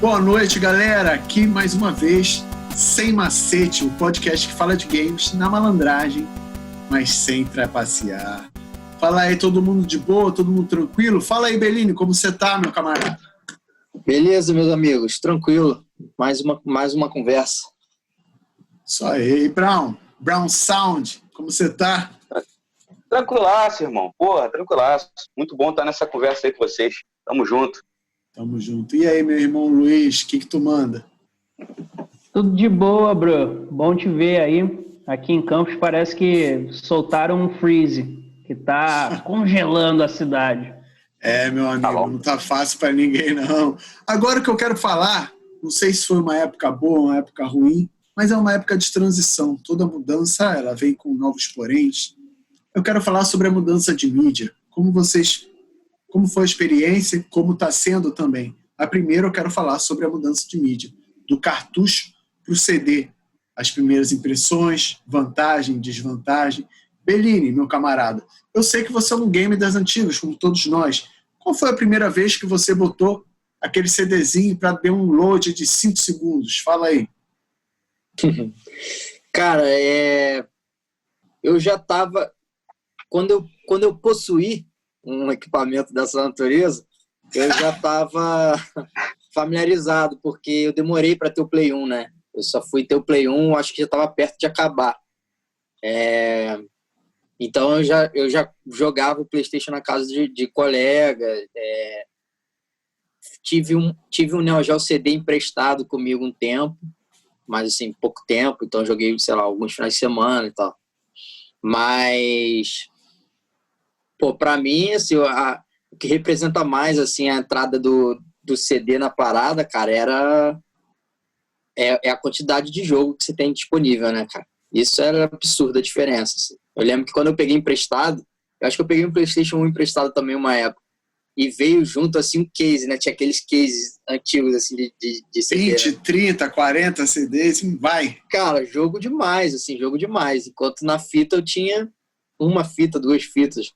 Boa noite, galera. Aqui mais uma vez, Sem Macete, o podcast que fala de games na malandragem, mas sem trapacear. Fala aí, todo mundo de boa, todo mundo tranquilo? Fala aí, Bellini, como você tá, meu camarada? Beleza, meus amigos, tranquilo. Mais uma conversa. Isso aí, Brown Sound, como você tá? Tranquilaço, irmão. Porra, tranquilaço. Muito bom estar nessa conversa aí com vocês. Tamo junto. Tamo junto. E aí, meu irmão Luiz, o que tu manda? Tudo de boa, bro. Bom te ver aí. Aqui em Campos parece que soltaram um freeze, que tá congelando a cidade. É, meu amigo, não tá fácil pra ninguém, não. Agora o que eu quero falar, não sei se foi uma época boa, uma época ruim, mas é uma época de transição. Toda mudança, ela vem com novos poréns. Eu quero falar sobre a mudança de mídia. Como foi a experiência, como está sendo também. A primeira eu quero falar sobre a mudança de mídia, do cartucho para o CD. As primeiras impressões, vantagem, desvantagem. Bellini, meu camarada, eu sei que você é um gamer das antigas, como todos nós. Qual foi a primeira vez que você botou aquele CDzinho para ter um load de 5 segundos? Fala aí. Cara, eu já estava... Quando eu possuí um equipamento dessa natureza, eu já estava familiarizado, porque eu demorei para ter o Play 1, né? Eu só fui ter o Play 1, acho que já estava perto de acabar. Então eu já jogava o PlayStation na casa de colega. Tive um Neo Geo CD emprestado comigo um tempo, mas assim, pouco tempo, então joguei, sei lá, alguns finais de semana e tal. Mas, pô, pra mim, assim, o que representa mais, assim, a entrada do CD na parada, cara, é a quantidade de jogo que você tem disponível, né, cara? Isso era absurda a diferença, assim. Eu lembro que quando eu peguei emprestado, eu acho que eu peguei um PlayStation 1 emprestado também uma época, e veio junto, assim, um case, né? Tinha aqueles cases antigos, assim, de CD. 20, né? 30, 40 CDs, vai. Cara, jogo demais, assim, jogo demais. Enquanto na fita eu tinha uma fita, duas fitas,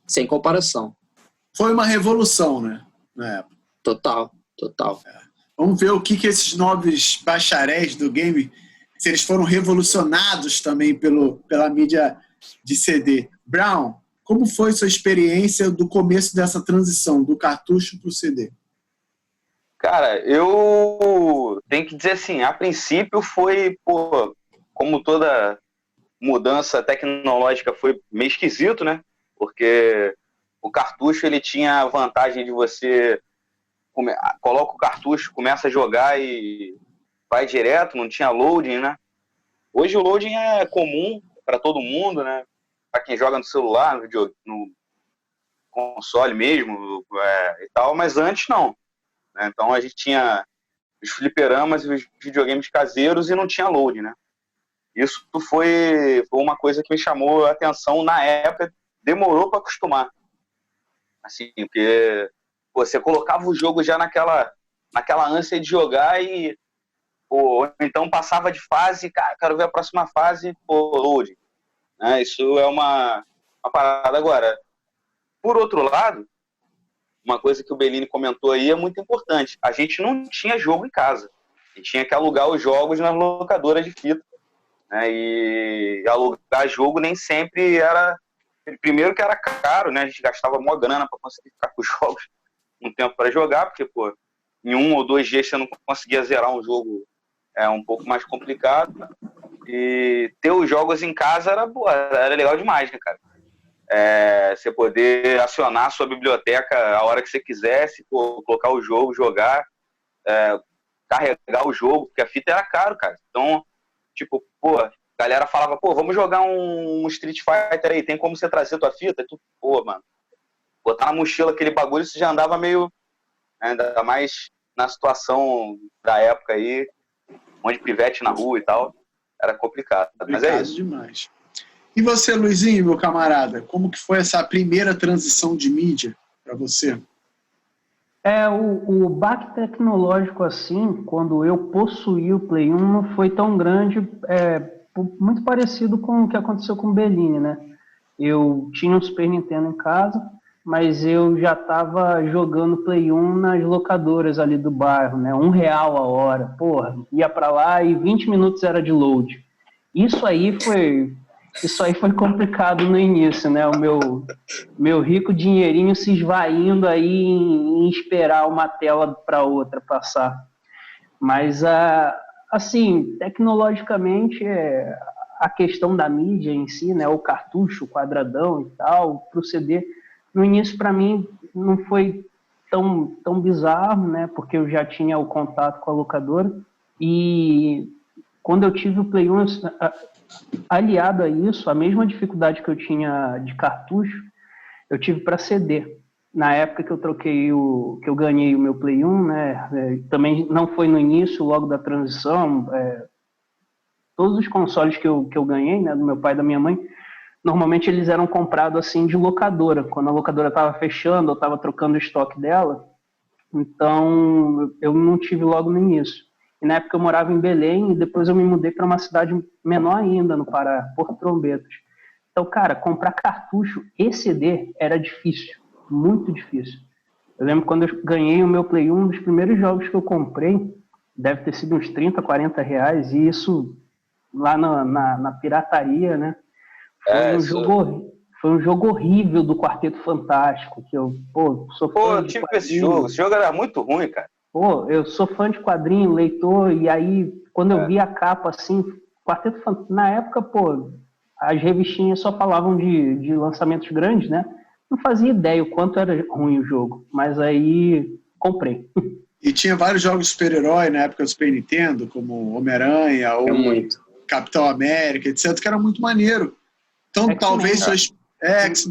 sem comparação. Foi uma revolução, né? Na época. Total. Vamos ver o que esses novos bacharéis do game, se eles foram revolucionados também pela mídia de CD. Brown, como foi sua experiência do começo dessa transição, do cartucho para o CD? Cara, eu tenho que dizer assim, a princípio foi, pô, como toda mudança tecnológica, foi meio esquisito, né? Porque o cartucho, ele tinha a vantagem de você coloca o cartucho, começa a jogar e vai direto, não tinha loading, né? Hoje o loading é comum para todo mundo, né? Para quem joga no celular, no console mesmo e tal, mas antes não. Né? Então a gente tinha os fliperamas e os videogames caseiros e não tinha loading, né? Isso foi uma coisa que me chamou a atenção na época, demorou para acostumar. Assim, porque você colocava o jogo já naquela ânsia de jogar e então passava de fase, cara, quero ver a próxima fase, load. Né? Isso é uma parada. Agora, por outro lado, uma coisa que o Bellini comentou aí é muito importante. A gente não tinha jogo em casa. A gente tinha que alugar os jogos nas locadoras de fita. Né? E alugar jogo nem sempre era... Primeiro que era caro, né? A gente gastava mó grana para conseguir ficar com os jogos um tempo para jogar, porque, pô, em 1 ou 2 dias você não conseguia zerar um jogo, um pouco mais complicado. E ter os jogos em casa era legal demais, né, cara? Você poder acionar a sua biblioteca a hora que você quisesse, colocar o jogo, jogar, carregar o jogo, porque a fita era caro, cara. Então, tipo, pô, a galera falava, pô, vamos jogar um Street Fighter aí, tem como você trazer tua fita? E tu, pô, mano, botar na mochila aquele bagulho, você já andava meio, ainda mais na situação da época aí, um monte de pivete na rua e tal, era complicado. Mas é isso. Demais. E você, Luizinho, meu camarada, como que foi essa primeira transição de mídia para você? O baque tecnológico, assim, quando eu possuí o Play 1, não foi tão grande, muito parecido com o que aconteceu com o Bellini, né? Eu tinha um Super Nintendo em casa mas eu já estava jogando Play 1 nas locadoras ali do bairro, né? R$ 1 a hora. Porra, ia para lá e 20 minutos era de load. Isso aí foi complicado no início, né? O meu rico dinheirinho se esvaindo aí em esperar uma tela para outra passar. Mas, assim, tecnologicamente, a questão da mídia em si, né? O cartucho, o quadradão e tal, para o CD, no início, para mim, não foi tão bizarro, né? Porque eu já tinha o contato com a locadora. E quando eu tive o Play 1, aliado a isso, a mesma dificuldade que eu tinha de cartucho, eu tive para CD. Na época que eu ganhei o meu Play 1, né? Também não foi no início, logo da transição. Todos os consoles que eu ganhei, né? Do meu pai e da minha mãe, normalmente eles eram comprados assim de locadora. Quando a locadora estava fechando, eu estava trocando o estoque dela. Então, eu não tive logo no início. E na época eu morava em Belém e depois eu me mudei para uma cidade menor ainda, no Pará, Porto Trombetas. Então, cara, comprar cartucho e CD era difícil, muito difícil. Eu lembro quando eu ganhei o meu Play 1, um dos primeiros jogos que eu comprei, deve ter sido uns 30, 40 reais, e isso lá na pirataria, né? Foi um jogo horrível do Quarteto Fantástico, que eu, sou fã Pô, eu de tive quadrinhos. esse jogo. Esse jogo era muito ruim, cara. Pô, eu sou fã de quadrinho, leitor, e aí, quando eu vi a capa, assim, Quarteto Fantástico, na época, as revistinhas só falavam de lançamentos grandes, né? Não fazia ideia o quanto era ruim o jogo, mas aí comprei. E tinha vários jogos de super-herói na época do Super Nintendo, como Homem-Aranha ou Capitão América, etc., que era muito maneiro. Então, X-Men, talvez...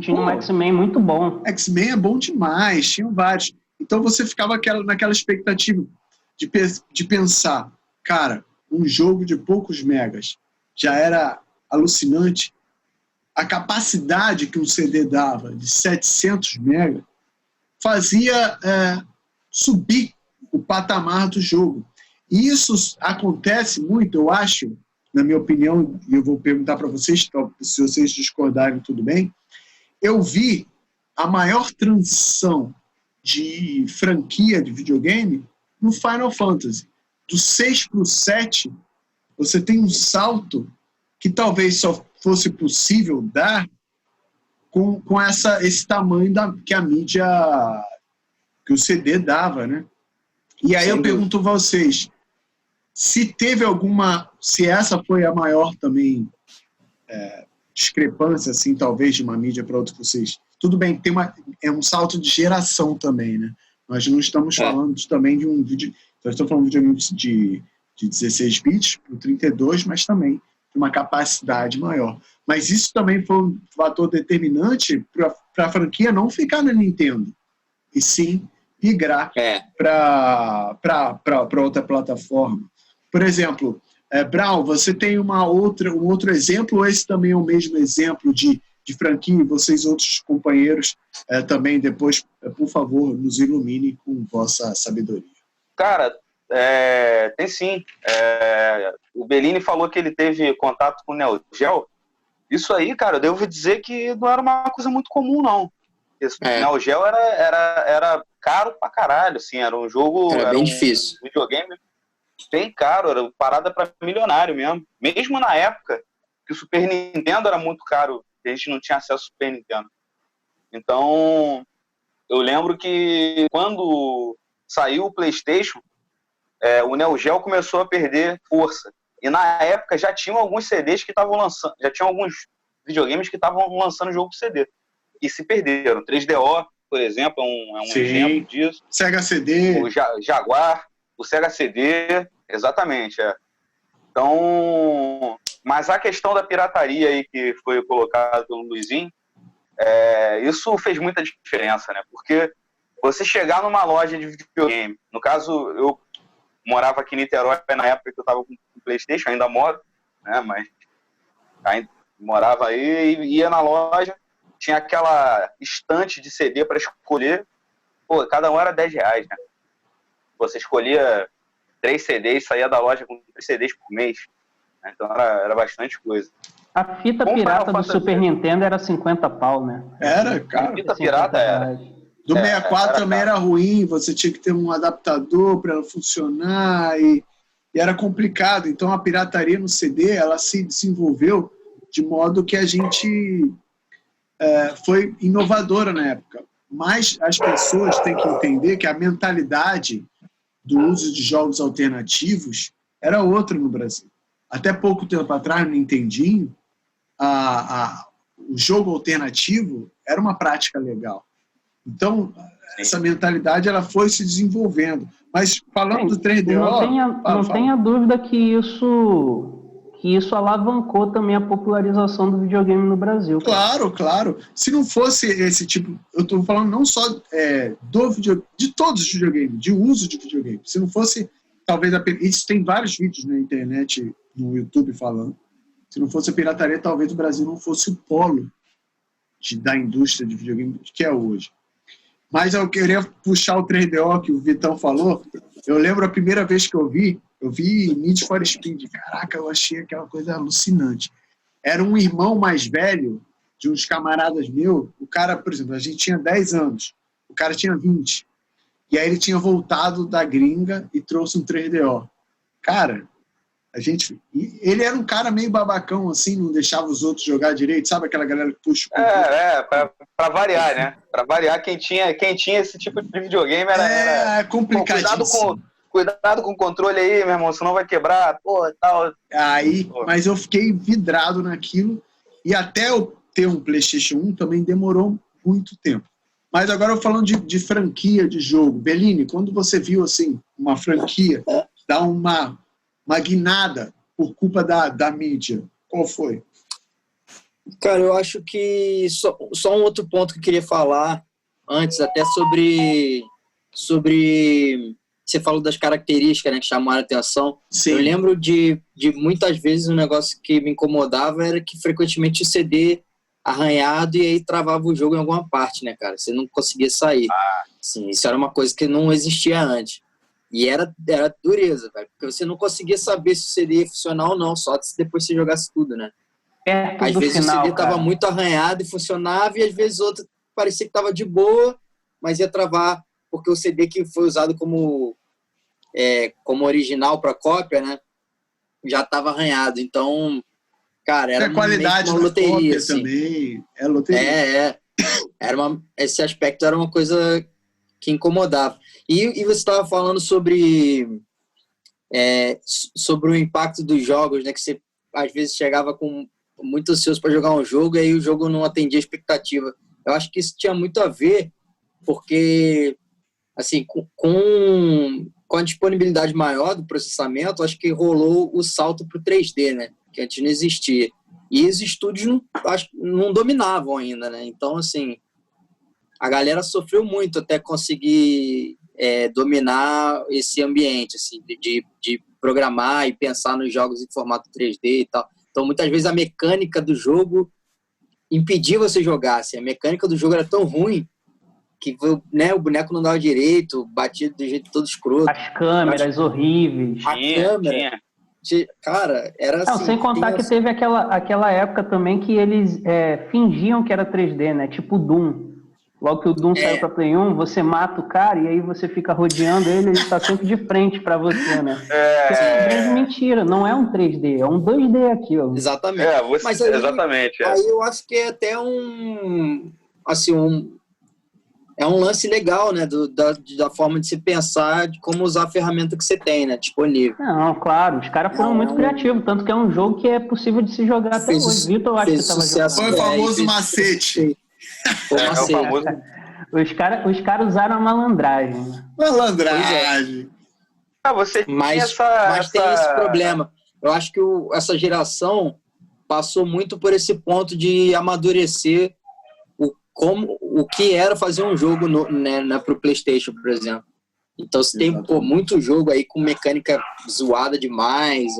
tinha um X-Men muito bom. X-Men é bom demais, tinham vários. Então, você ficava naquela expectativa de pensar, cara, um jogo de poucos megas já era alucinante. A capacidade que um CD dava, de 700 megas, fazia subir o patamar do jogo. E isso acontece muito, eu acho, na minha opinião, e eu vou perguntar para vocês, se vocês discordarem, tudo bem. Eu vi a maior transição de franquia de videogame no Final Fantasy. Do 6 para o 7, você tem um salto que talvez só fosse possível dar com esse tamanho que a mídia, que o CD dava, né? E aí eu pergunto a vocês, se essa foi a maior também discrepância, assim, talvez, de uma mídia para outra que vocês... Tudo bem, é um salto de geração também, né? Nós não estamos falando também de um vídeo... Nós estamos falando de um vídeo de 16 bits para 32, mas também de uma capacidade maior. Mas isso também foi um fator determinante para a franquia não ficar na Nintendo, e sim migrar para outra plataforma. Por exemplo, Brown, você tem um outro exemplo, ou esse também é o mesmo exemplo de franquia, e vocês, outros companheiros, também depois, por favor, nos ilumine com vossa sabedoria. Cara, tem sim. O Bellini falou que ele teve contato com o Neo Geo. Isso aí, cara, eu devo dizer que não era uma coisa muito comum, não. O Neo Geo era caro pra caralho, assim, era um jogo... Era bem difícil. Videogame bem caro, era parada pra milionário mesmo. Mesmo na época que o Super Nintendo era muito caro, a gente não tinha acesso ao Super Nintendo. Então, eu lembro que quando saiu o PlayStation, o Neo Geo começou a perder força. E na época já tinham alguns CDs que estavam lançando, já tinham alguns videogames que estavam lançando jogo CD. E se perderam. 3DO, por exemplo, é um exemplo disso. Sega CD. O Jaguar, o Sega CD, exatamente. Então, mas a questão da pirataria aí que foi colocada pelo Luizinho, isso fez muita diferença, né? Porque você chegar numa loja de videogame, no caso, eu morava aqui em Niterói na época que eu estava com o PlayStation, ainda moro, né? Mas ainda morava aí e ia na loja, tinha aquela estante de CD para escolher, cada um era R$10, né? Você escolhia 3 CDs, saía da loja com 3 CDs por mês, né? Então era bastante coisa. A fita Como pirata Final do Super Fantasy. Nintendo era 50 pau, né? Era, cara. Fita pirata era. Do 64 era também caro. era ruim, você tinha que ter um adaptador para ela funcionar e era complicado. Então a pirataria no CD ela se desenvolveu de modo que a gente foi inovadora na época. Mas as pessoas têm que entender que a mentalidade do uso de jogos alternativos era outra no Brasil. Até pouco tempo atrás, no Nintendinho, o jogo alternativo era uma prática legal. Então, essa mentalidade ela foi se desenvolvendo. Mas falando do 3DO... Não tenha dúvida que isso alavancou também a popularização do videogame no Brasil. Claro, claro. Se não fosse esse tipo... Eu estou falando não só de todos os videogames, de uso de videogame. Se não fosse, talvez... Isso tem vários vídeos na internet, no YouTube falando. Se não fosse a pirataria, talvez o Brasil não fosse o polo da indústria de videogame que é hoje. Mas eu queria puxar o 3DO que o Vitão falou. Eu lembro a primeira vez que eu vi Need for Speed. Caraca, eu achei aquela coisa alucinante. Era um irmão mais velho de uns camaradas meus. O cara, por exemplo, a gente tinha 10 anos. O cara tinha 20. E aí ele tinha voltado da gringa e trouxe um 3DO. Cara, ele era um cara meio babacão, assim, não deixava os outros jogar direito. Sabe aquela galera que puxa o pra variar, né? Pra variar, quem tinha esse tipo de videogame era complicadíssimo. Cuidado com o controle aí, meu irmão, senão vai quebrar, tal. Mas eu fiquei vidrado naquilo, e até eu ter um PlayStation 1 também demorou muito tempo. Mas agora eu falando de franquia de jogo. Bellini, quando você viu assim, uma franquia dar uma guinada por culpa da mídia, qual foi? Cara, eu acho que só um outro ponto que eu queria falar antes, até sobre você falou das características, né, que chamaram a atenção. Sim. Eu lembro de muitas vezes um negócio que me incomodava era que frequentemente o CD arranhado e aí travava o jogo em alguma parte, né, cara? Você não conseguia sair. Assim, isso era uma coisa que não existia antes. E era dureza, velho, porque você não conseguia saber se o CD ia funcionar ou não, só se depois você jogasse tudo, né? Às vezes o CD estava muito arranhado e funcionava, e às vezes outro parecia que estava de boa, mas ia travar, porque o CD que foi usado como original para cópia, né, já estava arranhado. Então, cara, era a qualidade uma loteria, assim. Também é loteria. Esse aspecto era uma coisa que incomodava. E você estava falando sobre o impacto dos jogos, né, que você às vezes chegava com muito ansioso para jogar um jogo e aí o jogo não atendia a expectativa. Eu acho que isso tinha muito a ver porque, assim, com a disponibilidade maior do processamento, acho que rolou o salto para o 3D, né, que antes não existia. E os estúdios não dominavam ainda, né? Então, assim, a galera sofreu muito até conseguir dominar esse ambiente, assim, de programar e pensar nos jogos em formato 3D e tal. Então, muitas vezes a mecânica do jogo impedia você jogar. Assim, a mecânica do jogo era tão ruim que, né, o boneco não dava direito, batia do jeito todo escroto. As câmeras horríveis. Câmera... Cara, era assim... Sem contar que teve aquela época também que eles fingiam que era 3D, né? Tipo Doom. Logo que o Doom saiu pra Play 1, você mata o cara e aí você fica rodeando ele tá sempre de frente pra você, né? É grande mentira, não é um 3D, é um 2D aquilo. Exatamente. Mas aí, exatamente. Aí eu acho que é até um lance legal, né? Da forma de se pensar, de como usar a ferramenta que você tem, né? Disponível. Não, claro, os caras foram muito criativos, tanto que é um jogo que é possível de se jogar até hoje. Vitor, eu acho que estava jogando. Foi o famoso macete. Os caras usaram a malandragem. Malandragem. Mas tem esse problema. Eu acho que essa geração passou muito por esse ponto de amadurecer o que era fazer um jogo pro PlayStation, por exemplo. Então você tem muito jogo aí com mecânica zoada demais,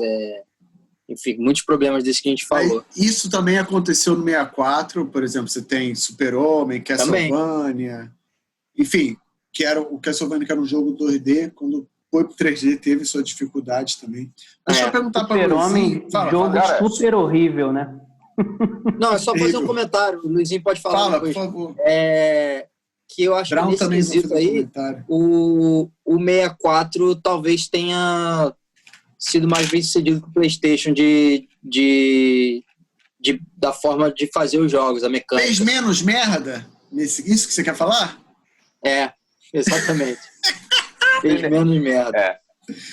enfim, muitos problemas desses que a gente falou. Isso também aconteceu no 64, por exemplo, você tem Super-Homem, Castlevania, enfim, o Castlevania que era um jogo 2D, quando foi pro 3D teve sua dificuldade também. Deixa eu perguntar para você. Super-Homem, jogo super horrível, né? Não, é só fazer um comentário. O Luizinho pode falar Fala, depois. por favor. Que eu acho Brown que nesse também quesito aí, o 64 talvez tenha sido mais bem sucedido que o PlayStation da forma de fazer os jogos, a mecânica. Fez menos merda? Isso que você quer falar? Exatamente. Fez menos merda.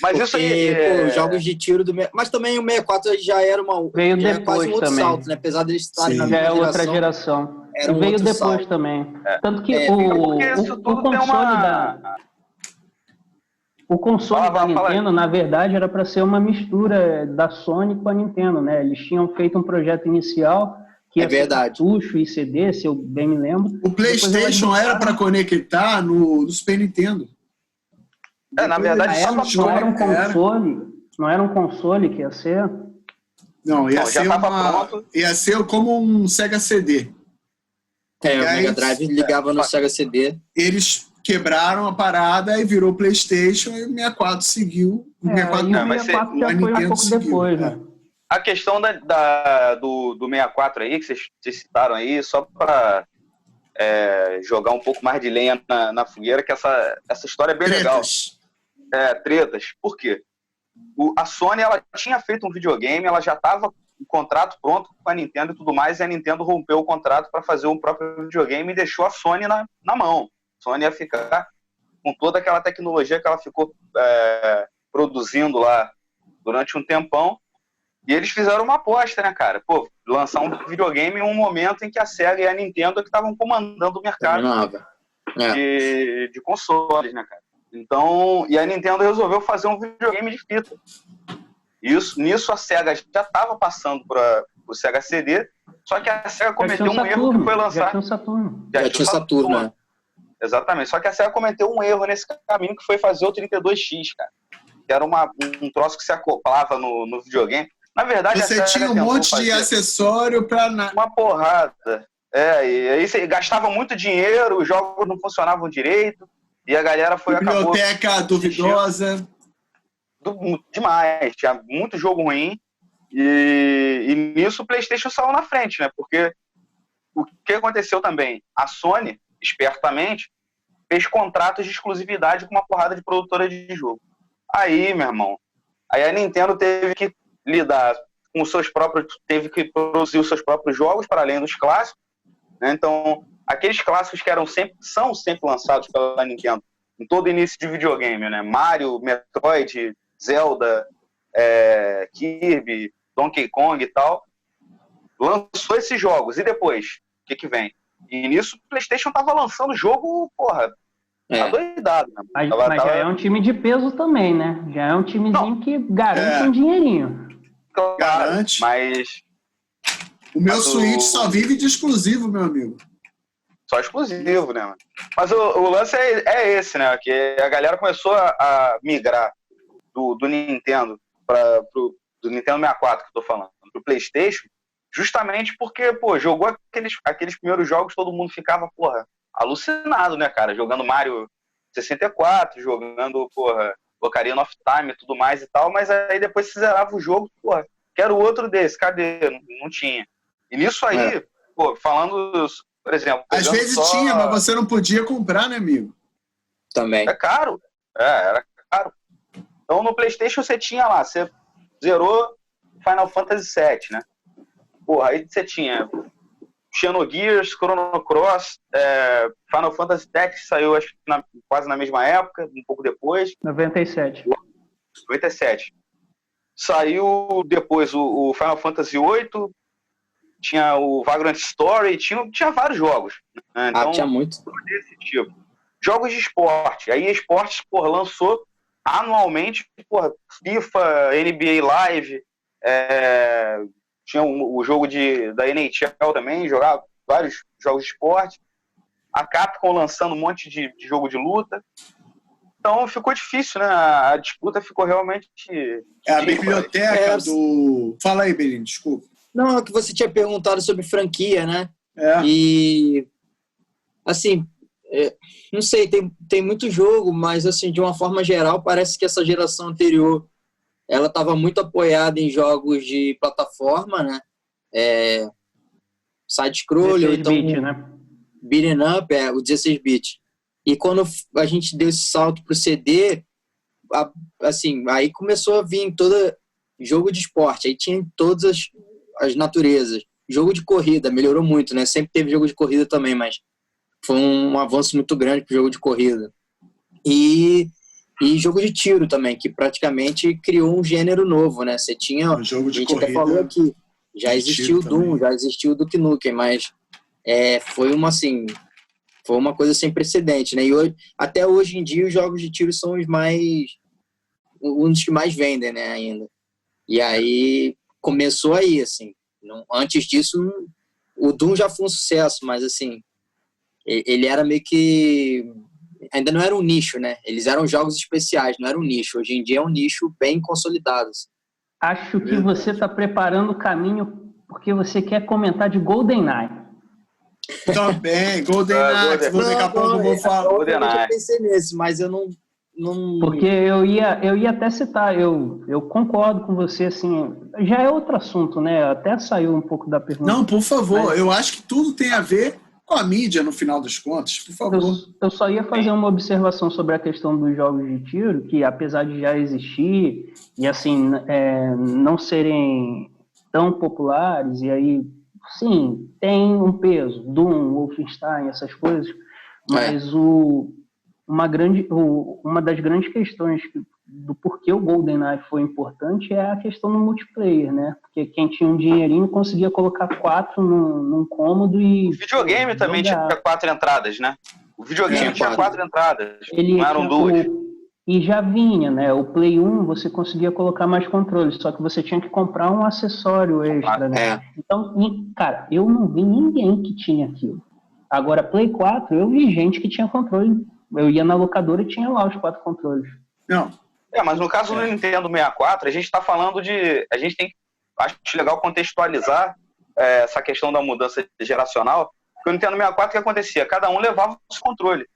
Mas porque, isso aí. Jogos de tiro do. Mas também o 64 já era veio depois quase um outro também. salto, né? Apesar de eles estarem na Já mesma é geração. outra geração. Era Veio depois salto. também. Tanto que o console da Nintendo, na verdade, era para ser uma mistura da Sony com a Nintendo, né? Eles tinham feito um projeto inicial que ia ser cartucho e CD, se eu bem me lembro. O PlayStation era para conectar no Super Nintendo. Na verdade, não era um console que ia ser? Não, ia ser como um Sega CD. O Mega Drive ligava no Sega CD. Eles quebraram a parada e virou PlayStation e o 64 seguiu. O 64 já foi um pouco depois, né? A questão do 64 aí, que vocês citaram aí, só para jogar um pouco mais de lenha na fogueira, que essa história é bem legal. Tretas. Por quê? A Sony, ela tinha feito um videogame, ela já estava com o contrato pronto com a Nintendo e tudo mais, e a Nintendo rompeu o contrato para fazer um próprio videogame e deixou a Sony na mão. A Sony ia ficar com toda aquela tecnologia que ela ficou produzindo lá durante um tempão, e eles fizeram uma aposta, né, cara? Lançar um videogame em um momento em que a Sega e a Nintendo que estavam comandando o mercado de consoles, né, cara? Então, e a Nintendo resolveu fazer um videogame de fita. Nisso a Sega já estava passando para o Sega CD, só que a Sega cometeu um erro que foi lançar... Já tinha o Saturno. Já tinha o Saturno, né? Exatamente, só que a Sega cometeu um erro nesse caminho que foi fazer o 32X, cara. Que era um troço que se acoplava no videogame. Na verdade, você tinha um monte de acessório para... Uma porrada. E aí você gastava muito dinheiro, os jogos não funcionavam direito, e a galera biblioteca duvidosa. Demais, tinha muito jogo ruim, e nisso o PlayStation saiu na frente, né? Porque o que aconteceu também? A Sony, espertamente, fez contratos de exclusividade com uma porrada de produtora de jogo. Aí, meu irmão, a Nintendo teve que lidar com os seus próprios, teve que produzir os seus próprios jogos para além dos clássicos, né? Então, aqueles clássicos que são sempre lançados pela Nintendo em todo início de videogame, né? Mario, Metroid, Zelda, Kirby, Donkey Kong e tal, lançou esses jogos. E depois, o que vem? E nisso o PlayStation tava lançando jogo, adoidado. Né? Mas já é um time de peso também, né? Já é um timezinho que garante um dinheirinho. Claro, garante. Mas... O meu Switch só vive de exclusivo, meu amigo. Só exclusivo, né, mano? Mas o lance é esse, né? Que a galera começou a migrar do Nintendo do Nintendo 64, que eu tô falando, pro PlayStation, justamente porque, jogou aqueles primeiros jogos, todo mundo ficava, alucinado, né, cara? Jogando Mario 64, jogando, Ocarina of Time e tudo mais e tal, mas aí depois se zerava o jogo, quero outro desse, cadê? Não tinha. E nisso aí, falando, por exemplo... Às vezes tinha, mas você não podia comprar, né, amigo? Também. É caro. Era caro. Então no PlayStation você tinha lá, você zerou Final Fantasy VII, né? Aí você tinha Xenogears, Chrono Cross, Final Fantasy Tactics saiu acho que quase na mesma época, um pouco depois. 97. Saiu depois o Final Fantasy VIII, tinha o Vagrant Story, tinha vários jogos. Né? Então, tinha muito. Desse tipo. Jogos de esporte. Aí esportes, lançou anualmente, FIFA, NBA Live, tinha o jogo da NHL também, jogava vários jogos de esporte. A Capcom lançando um monte de jogo de luta. Então ficou difícil, né? A disputa ficou realmente... a biblioteca do... Fala aí, Belinho, desculpa. Não, é que você tinha perguntado sobre franquia, né? E, assim, não sei, tem muito jogo, mas, assim, de uma forma geral, parece que essa geração anterior, ela estava muito apoiada em jogos de plataforma, né? side-scroller, então 16-bit, né? beat'em up, o 16-bit. E quando a gente deu esse salto pro CD, assim, aí começou a vir todo jogo de esporte, aí tinha todas as naturezas. Jogo de corrida, melhorou muito, né? Sempre teve jogo de corrida também, mas foi um avanço muito grande pro jogo de corrida. E jogo de tiro também, que praticamente criou um gênero novo, né? Você tinha, O jogo de a gente corrida, até falou aqui, já de existiu o tiro Doom, também. já existiu o Duke Nukem, mas foi uma coisa sem precedente, né? E até hoje em dia os jogos de tiro são um dos que mais vendem, né, ainda. E aí começou aí, assim. Antes disso, o Doom já foi um sucesso, mas assim, ele era meio que... Ainda não era um nicho, né? Eles eram jogos especiais, não era um nicho. Hoje em dia é um nicho bem consolidado. Acho que você está preparando o caminho porque você quer comentar de GoldenEye. Também, GoldenEye, daqui a pouco eu vou falar. Eu já pensei nesse, mas eu não... Porque eu ia até citar, eu concordo com você, assim, já é outro assunto, né? Até saiu um pouco da pergunta. Não, por favor, eu acho que tudo tem a ver com a mídia, no final das contas, por favor. Eu só ia fazer uma observação sobre a questão dos jogos de tiro, que apesar de já existir, e assim, não serem tão populares, e aí, sim, tem um peso, Doom, Wolfenstein, essas coisas, mas uma das grandes questões do porquê o GoldenEye foi importante é a questão do multiplayer, né? Porque quem tinha um dinheirinho conseguia colocar 4 num cômodo e... O videogame também tinha 4 entradas, né? O videogame tinha 4 entradas, não eram 2. E já vinha, né? O Play 1 você conseguia colocar mais controles, só que você tinha que comprar um acessório extra, né? Então, cara, eu não vi ninguém que tinha aquilo. Agora, Play 4, eu vi gente que tinha controle. Eu ia na locadora e tinha lá os 4 controles. Não. Mas no caso do Nintendo 64, a gente está falando de... Acho legal contextualizar essa questão da mudança geracional, porque o Nintendo 64, o que acontecia? Cada um levava o seu controle,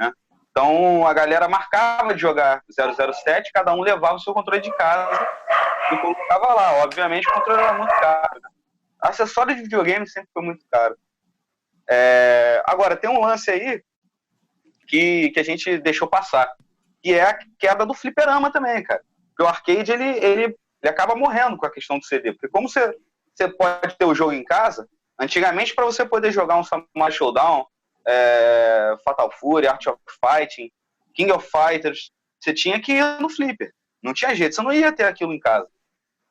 né? Então, a galera marcava de jogar 007, cada um levava o seu controle de casa e colocava lá. Obviamente, o controle era muito caro. Acessório de videogame sempre foi muito caro. Agora, tem um lance aí que a gente deixou passar, que é a queda do fliperama também, cara. Porque o arcade, ele acaba morrendo com a questão do CD. Porque como você pode ter o jogo em casa, antigamente, para você poder jogar um Samurai Showdown, Fatal Fury, Art of Fighting, King of Fighters, você tinha que ir no flipper. Não tinha jeito, você não ia ter aquilo em casa.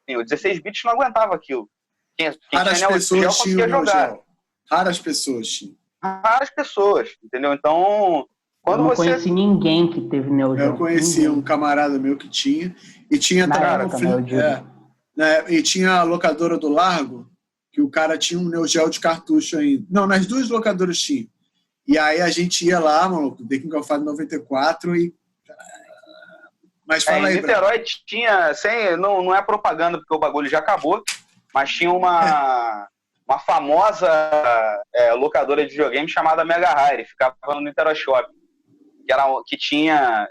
O 16 bits não aguentava aquilo. Quem Raras tinha pessoas conseguia jogar. Raras pessoas tinham. Raras pessoas, entendeu? Então... Eu não conheci ninguém que teve Neo Geo. Eu conheci um camarada meu que tinha. E tinha e tinha a locadora do Largo, que o cara tinha um Neo Geo de cartucho ainda. Não, nas duas locadoras tinha. E aí a gente ia lá, maluco, The King of Fighters 94 e... Mas fala aí, Niterói tinha, não é propaganda porque o bagulho já acabou, mas tinha uma famosa locadora de videogame chamada Mega Hire, ficava no Niterói Shopping. Que tinha,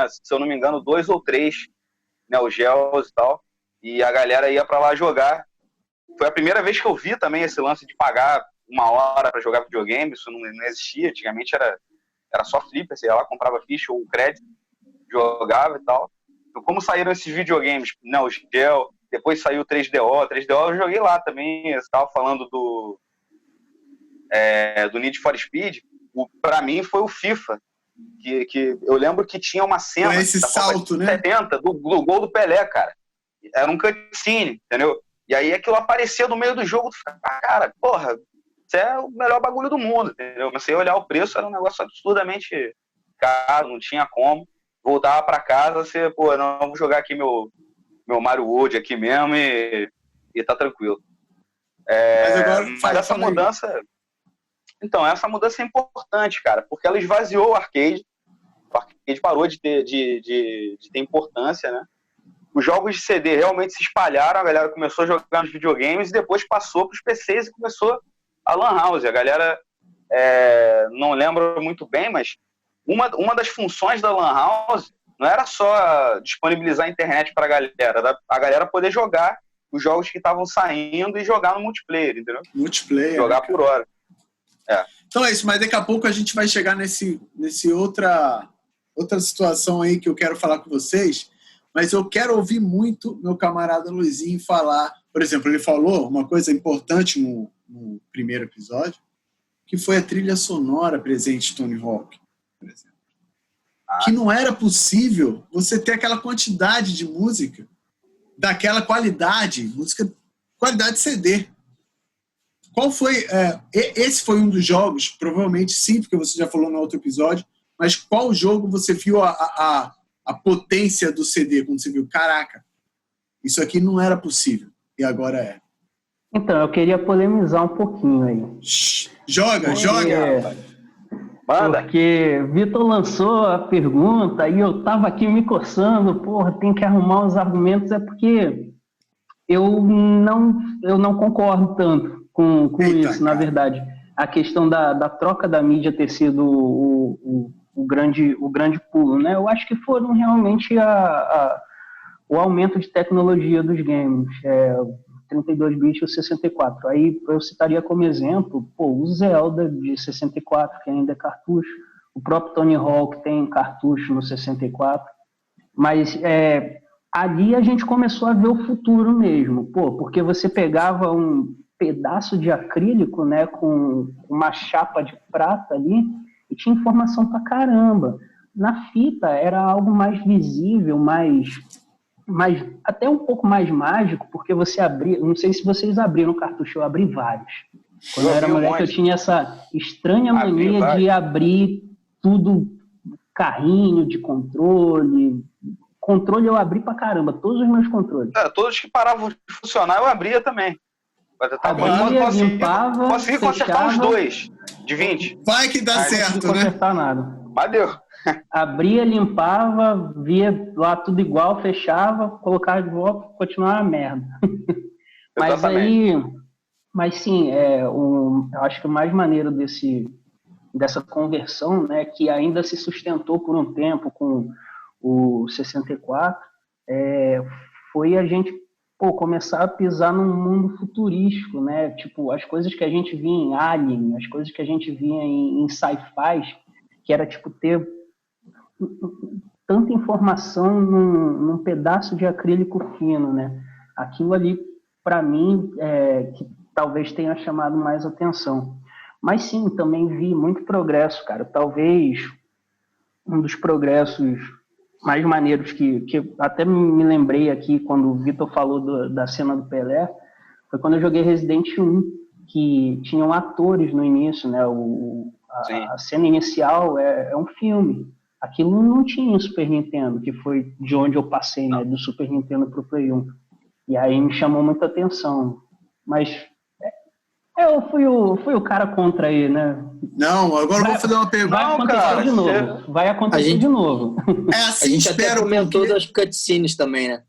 se eu não me engano, 2 ou 3 Neo Geos e tal, e a galera ia pra lá jogar. Foi a primeira vez que eu vi também esse lance de pagar 1 hora pra jogar videogame, isso não existia, antigamente era só flipper, você ia lá, comprava ficha ou crédito, jogava e tal. Então, como saíram esses videogames, Neo Geo, depois saiu o 3DO eu joguei lá também, você estava falando do Need for Speed, pra mim foi o FIFA, que eu lembro que tinha uma cena esse salto, né? 70 do gol do Pelé, cara. Era um cutscene, entendeu? E aí aquilo aparecia no meio do jogo, tu ficava, cara, porra, isso é o melhor bagulho do mundo, entendeu? Mas você ia olhar o preço, era um negócio absurdamente caro, não tinha como. Voltava pra casa, você, não, vou jogar aqui meu Mario World aqui mesmo e tá tranquilo. Mas essa mudança... Então, essa mudança é importante, cara, porque ela esvaziou o arcade parou de ter importância, né? Os jogos de CD realmente se espalharam, a galera começou a jogar nos videogames e depois passou para os PCs e começou a Lan House. A galera não lembra muito bem, mas uma das funções da Lan House não era só disponibilizar a internet para a galera poder jogar os jogos que estavam saindo e jogar no multiplayer, entendeu? Multiplayer. Jogar por hora. Então é isso, mas daqui a pouco a gente vai chegar nesse outra situação aí que eu quero falar com vocês, mas eu quero ouvir muito meu camarada Luizinho falar. Por exemplo, ele falou uma coisa importante no primeiro episódio, que foi a trilha sonora presente de Tony Hawk, por exemplo. Que não era possível você ter aquela quantidade de música daquela qualidade, qualidade CD. Qual foi... esse foi um dos jogos, provavelmente sim, porque você já falou no outro episódio, mas qual jogo você viu a potência do CD, quando você viu, caraca, isso aqui não era possível, e agora é? Então, eu queria polemizar um pouquinho aí. Joga! Manda. Porque Vitor lançou a pergunta e eu tava aqui me coçando, porra, tem que arrumar os argumentos, é porque eu não concordo tanto com isso, na verdade. A questão da troca da mídia ter sido o grande pulo, né? Eu acho que foram realmente o aumento de tecnologia dos games, 32 bits e o 64. Aí eu citaria como exemplo, o Zelda de 64, que ainda é cartucho, o próprio Tony Hawk tem cartucho no 64, mas ali a gente começou a ver o futuro mesmo, porque você pegava um pedaço de acrílico, né, com uma chapa de prata ali, e tinha informação pra caramba. Na fita era algo mais visível, até um pouco mais mágico, porque você abria, não sei se vocês abriram o cartucho, eu abri vários. Quando eu era moleque, eu tinha essa estranha mania de abrir tudo, carrinho de controle. Controle eu abri pra caramba, todos os meus controles. Todos que paravam de funcionar eu abria também. Limpava, consegui consertar os 2 de 20. Vai que dá certo, não consertar nada. Valeu. Abria, limpava, via lá tudo igual, fechava, colocava de volta, continuava a merda. Mas sim, eu acho que o mais maneiro dessa conversão, né, que ainda se sustentou por um tempo com o 64, foi a gente começar a pisar num mundo futurístico, né? Tipo, as coisas que a gente via em Alien, as coisas que a gente via em sci-fi, que era tipo ter tanta informação num pedaço de acrílico fino, né? Aquilo ali, para mim, que talvez tenha chamado mais atenção. Mas sim, também vi muito progresso, cara. Talvez um dos progressos mais maneiros que até me lembrei aqui quando o Vitor falou da cena do Pelé, foi quando eu joguei Resident 1, que tinham atores no início, né? A cena inicial é um filme. Aquilo não tinha em Super Nintendo, que foi de onde eu passei, né? Do Super Nintendo pro Play 1. E aí me chamou muita atenção. Mas eu fui o cara contra aí, né? Não, agora eu vou fazer uma pergunta. Vai acontecer de novo. Vai acontecer de novo. Assim, a gente espero. Até comentou das cutscenes também, né?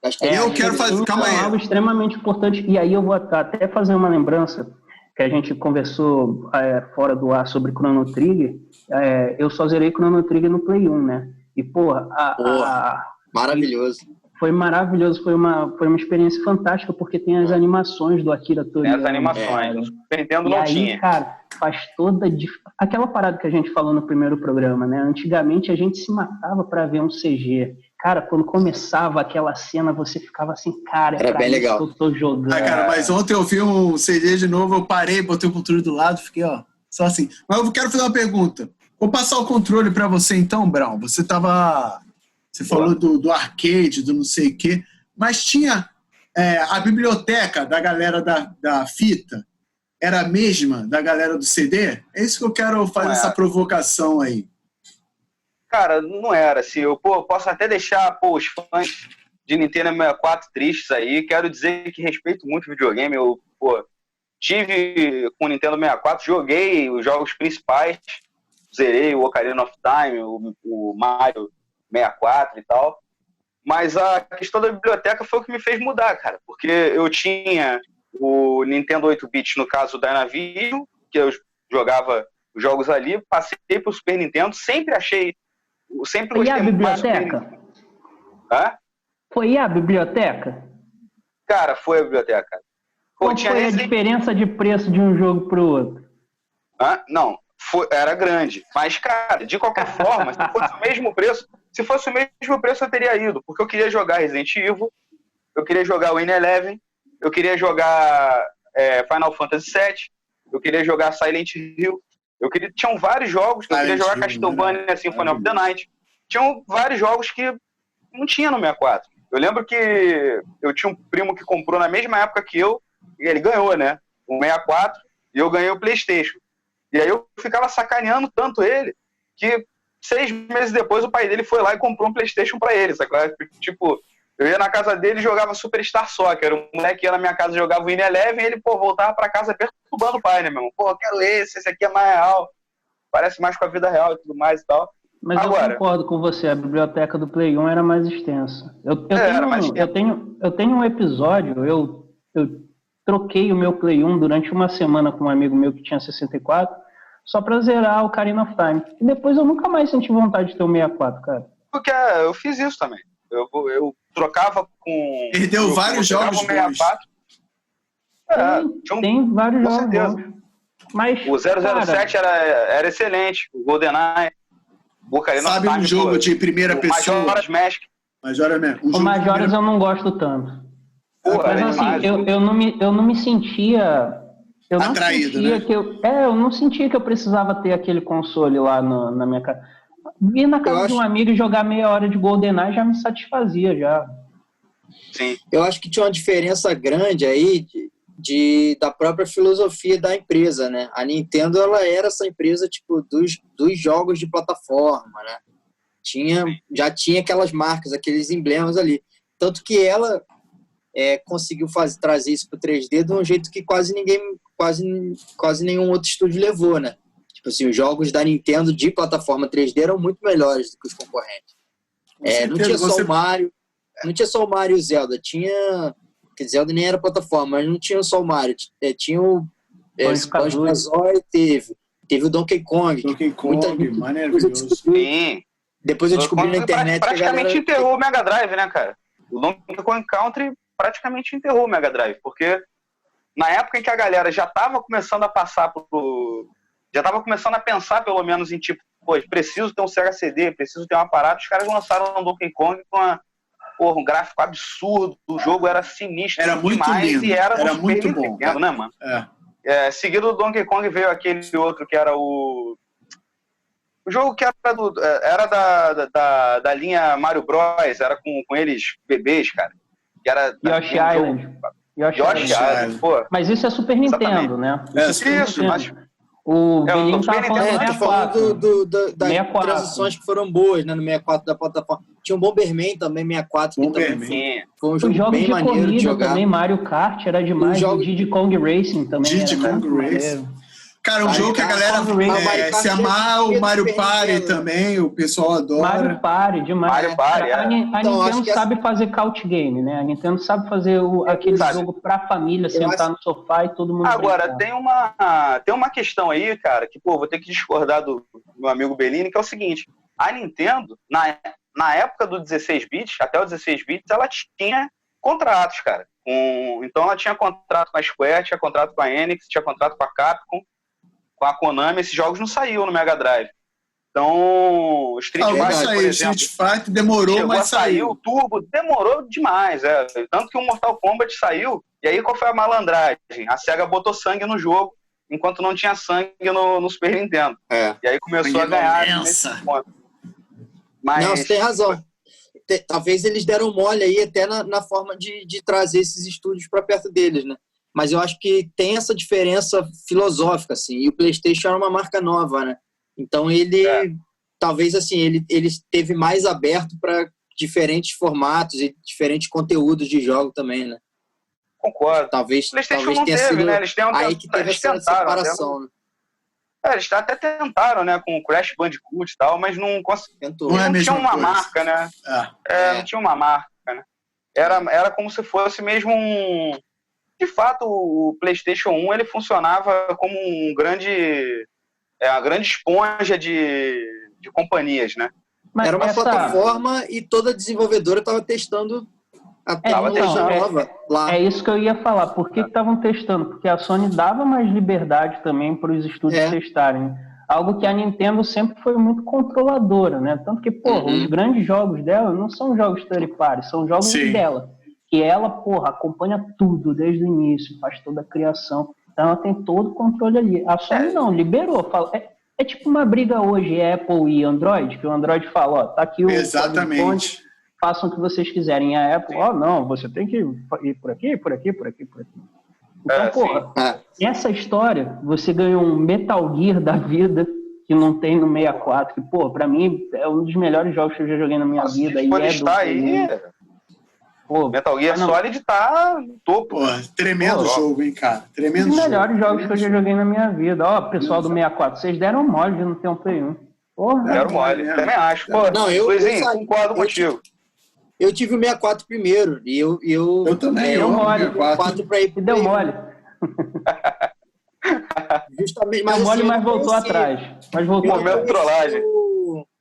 Acho que eu quero fazer. Calma aí. É algo extremamente importante. E aí eu vou até fazer uma lembrança que a gente conversou fora do ar sobre Chrono Trigger. Eu só zerei Chrono Trigger no Play 1, né? E, maravilhoso. Foi maravilhoso, foi uma experiência fantástica, porque tem as animações do Akira Toriyama. Tem as animações, no Super Nintendo não tinha. Cara, faz toda aquela parada que a gente falou no primeiro programa, né? Antigamente a gente se matava para ver um CG. Cara, quando começava aquela cena, você ficava assim, cara, era bem legal. Que eu tô jogando. Cara, mas ontem eu vi um CG de novo, eu parei, botei o controle do lado, fiquei, só assim. Mas eu quero fazer uma pergunta. Vou passar o controle para você então, Brown. Você falou do arcade, do não sei o quê, mas tinha a biblioteca da galera da fita, era a mesma da galera do CD? É isso que eu quero fazer, essa provocação aí. Cara, não era assim. Eu posso até deixar os fãs de Nintendo 64 tristes aí. Quero dizer que respeito muito o videogame. Eu tive com o Nintendo 64, joguei os jogos principais, zerei o Ocarina of Time, o Mario 64 e tal, mas a questão da biblioteca foi o que me fez mudar, cara, porque eu tinha o Nintendo 8-bit, no caso da Dynavision, que eu jogava os jogos ali, passei pro Super Nintendo, sempre gostei a biblioteca? Hã? Foi a biblioteca? Cara, foi a biblioteca. Qual foi a diferença de preço de um jogo pro outro? Não, era grande. Mas, cara, de qualquer forma, se fosse o mesmo preço eu teria ido. Porque eu queria jogar Resident Evil, eu queria jogar Winning Eleven, eu queria jogar Final Fantasy VII, eu queria jogar Silent Hill, tinham vários jogos, eu queria jogar Castlevania Symphony of the Night. Tinham vários jogos que não tinha no 64. Eu lembro que eu tinha um primo que comprou na mesma época que eu, e ele ganhou, né? O 64, e eu ganhei o PlayStation. E aí eu ficava sacaneando tanto ele, que 6 meses depois o pai dele foi lá e comprou um PlayStation pra ele, sabe? Tipo, eu ia na casa dele e jogava Superstar Soccer. O moleque ia na minha casa e jogava Winning Eleven e ele, voltava pra casa perturbando o pai, né, meu irmão? Eu quero esse aqui é mais real, parece mais com a vida real e tudo mais e tal. Mas agora, eu concordo com você, a biblioteca do Play 1 era mais extensa. Eu tenho um episódio, eu troquei o meu Play 1 durante uma semana com um amigo meu que tinha 64, só pra zerar o Ocarina of Time. E depois eu nunca mais senti vontade de ter o 64, cara. Porque eu fiz isso também. Eu trocava com... Perdeu vários jogos bons. Tem vários jogos bons. Mas, o 007 era excelente, o GoldenEye. Sabe um jogo de primeira pessoa? Majora's Mask. O Majora's eu não gosto tanto. Mas assim, eu não me sentia... Eu não atraído, sentia, né? Eu não sentia que eu precisava ter aquele console lá na minha casa. Ir na casa de um amigo e jogar meia hora de GoldenEye já me satisfazia, já. Sim. Eu acho que tinha uma diferença grande aí da própria filosofia da empresa, né? A Nintendo, ela era essa empresa, tipo, dos jogos de plataforma, né? Já tinha aquelas marcas, aqueles emblemas ali. Tanto que ela conseguiu trazer isso para o 3D de um jeito que quase nenhum outro estúdio levou, né? Tipo assim, os jogos da Nintendo de plataforma 3D eram muito melhores do que os concorrentes. Não tinha só o Mario, não tinha só o Mario e o Zelda, porque Zelda nem era plataforma, mas não tinha só o Mario, tinha o Banjo-Kazooie, teve o Donkey Kong. Maravilhoso. Sim. Depois eu descobri na internet praticamente enterrou o Mega Drive, né, cara? O Donkey Kong Country praticamente enterrou o Mega Drive, porque na época em que a galera já estava começando a passar já estava começando a pensar, pelo menos, em tipo, preciso ter um Sega CD, preciso ter um aparato, os caras lançaram um Donkey Kong com um gráfico absurdo, o jogo era sinistro, era muito demais, lindo, e era muito bom, Nintendo, né, mano? Seguido do Donkey Kong veio aquele outro que era o jogo que era da linha Mario Bros, era com eles bebês, cara. Que era Yoshi Island. Yoshi Island, pô. Mas isso é Super Nintendo, né? Isso, mas... O Belinho tá falando das 64. transições que foram boas, né, no 64 da plataforma. Tinha um Bomberman também, 64, que também foi um jogo bem maneiro de jogar. Também, Mario Kart era demais, o Diddy Kong Racing também Diddy Kong Racing. Cara, um jogo que a galera se amar, o Mario Party também, o pessoal adora. Mario Party, demais. Mario Party, a Nintendo sabe fazer couch game, né? A Nintendo sabe fazer aquele jogo pra família, sentar no sofá e todo mundo agora, tem uma questão aí, cara, que, vou ter que discordar do meu amigo Bellini, que é o seguinte, a Nintendo, na época do 16 bits, até o 16 bits, ela tinha contratos, cara. Então ela tinha contrato com a Square, tinha contrato com a Enix, tinha contrato com a Capcom, com a Konami. Esses jogos não saíram no Mega Drive. Então, Street Fighter, por exemplo... Street Fighter demorou, mas saiu. O Turbo demorou demais, Tanto que o Mortal Kombat saiu, e aí qual foi a malandragem? A SEGA botou sangue no jogo, enquanto não tinha sangue no Super Nintendo. E aí começou a ganhar nesse ponto. Mas... Não, você tem razão. Talvez eles deram mole aí até na forma de trazer esses estúdios para perto deles, né? Mas eu acho que tem essa diferença filosófica, assim, e o PlayStation era uma marca nova, né? Então talvez assim, ele esteve mais aberto para diferentes formatos e diferentes conteúdos de jogo também, né? Concordo. Talvez não tenha teve, sido né? Eles aí que teve essa separação, né? Eles até tentaram, né, com o Crash Bandicoot e tal, mas não conseguiram. Não tinha uma marca, né? Não tinha uma marca, né? Era como se fosse mesmo De fato, o PlayStation 1 ele funcionava como uma grande esponja de companhias, né? Era uma plataforma e toda desenvolvedora estava testando A tecnologia nova lá. É isso que eu ia falar. Por que estavam testando? Porque a Sony dava mais liberdade também para os estúdios testarem. Algo que a Nintendo sempre foi muito controladora, né? Tanto que, os grandes jogos dela não são jogos third party, são jogos dela. Que ela, acompanha tudo desde o início, faz toda a criação. Então ela tem todo o controle ali. A Sony não, liberou. Fala, é tipo uma briga hoje, Apple e Android, que o Android fala, tá aqui o... Exatamente. Façam o que vocês quiserem. A Apple, não, você tem que ir por aqui, por aqui, por aqui, por aqui. Então, essa história, você ganhou um Metal Gear da vida que não tem no 64, que, pra mim, é um dos melhores jogos que eu já joguei na minha vida. Se for listar aí, Metal Gear Solid tá no topo. Tremendo jogo, hein, cara? Tremendo jogo. Um dos jogo. melhores jogos que eu já joguei na minha vida. Pessoal do 64, vocês deram mole de não ter um Play 1. Deram mole, também acho. Luizinho, concordo contigo. Eu tive o 64 primeiro, e eu também, deu mole. 64 para ir pro deu mole. Justamente, deu mole, mas voltou atrás. Mas voltou momento trollagem.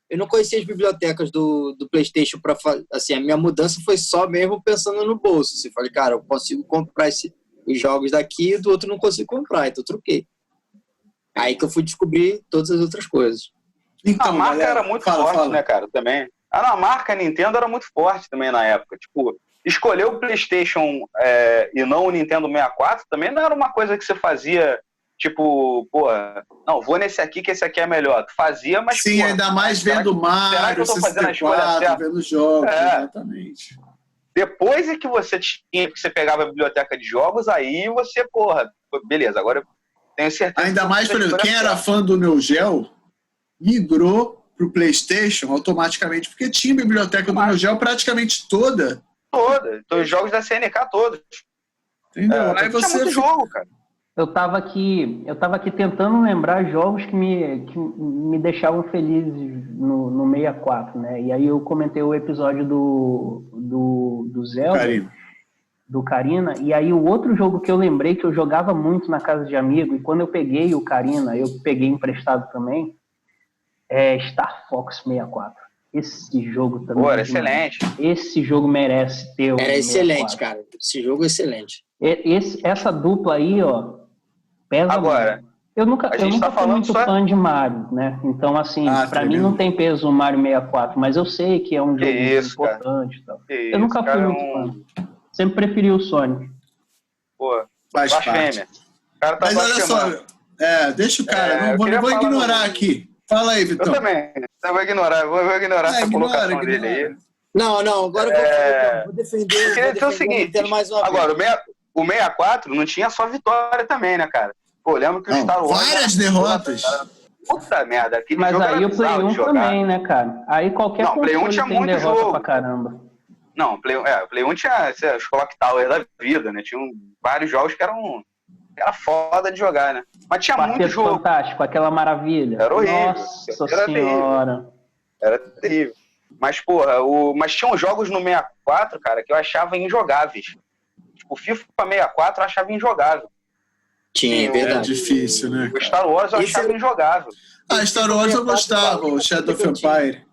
Eu não conhecia as bibliotecas do PlayStation para fazer. Assim, a minha mudança foi só mesmo pensando no bolso. Assim, falei, cara, eu consigo comprar os jogos daqui e do outro não consigo comprar, então troquei. Aí que eu fui descobrir todas as outras coisas. Então, a marca era muito forte, né, cara, também. A marca Nintendo era muito forte também na época. Tipo, escolher o PlayStation e não o Nintendo 64 também não era uma coisa que você fazia, tipo, não, vou nesse aqui que esse aqui é melhor. Tu fazia, mas... Sim, ainda mais vendo Mario, será que eu tô fazendo a escolha certa? Vendo jogos, exatamente. Depois é que você pegava a biblioteca de jogos, aí você, beleza, agora eu tenho certeza... Ainda mais, por exemplo, quem era fã do Neo Geo migrou pro PlayStation automaticamente, porque tinha a biblioteca do Neo Geo praticamente toda. Então, os jogos da CNK todos. Entendeu? Aí você muito jogo, cara. Eu tava aqui tentando lembrar jogos que me deixavam felizes no 64, né? E aí eu comentei o episódio do Zelda, do Karina, e aí o outro jogo que eu lembrei que eu jogava muito na casa de amigo, e quando eu peguei o Karina, eu peguei emprestado também, é Star Fox 64. Esse jogo também. Era excelente. Esse jogo merece ter o. Era excelente, cara. Esse jogo é excelente. Essa dupla aí, pesa agora muito. Eu nunca fui muito fã de Mario, né? Então, assim, pra mim não tem peso o Mario 64, mas eu sei que é um jogo importante. Tal. Eu nunca fui muito fã. Sempre preferi o Sonic. Blasfêmia. O cara tá mas olha só, deixa o cara, não vou ignorar aqui. Fala aí, Vitão. Eu também. Eu vou ignorar essa colocação dele aí. Não, agora eu vou defender. Eu queria dizer o seguinte, mais uma agora, o 64 não tinha só vitória também, né, cara? Lembro que o Star Wars... Várias derrotas. Puta merda. Mas aí o Play 1 também, né, cara? Aí qualquer Play 1 tinha tem muito derrota jogo pra caramba. Não, o Play 1 tinha os Clock Tower da vida, né? Tinha vários jogos que era foda de jogar, né? Mas tinha muito jogo. Fantástico, aquela maravilha. Era horrível. Nossa senhora. Era terrível. Mas, mas tinham jogos no 64, cara, que eu achava injogáveis. Tipo, o FIFA 64 eu achava injogável. Tinha, verdade. É difícil, né? O Star Wars eu achava injogável. Star Wars eu gostava, o Shadow of Empire.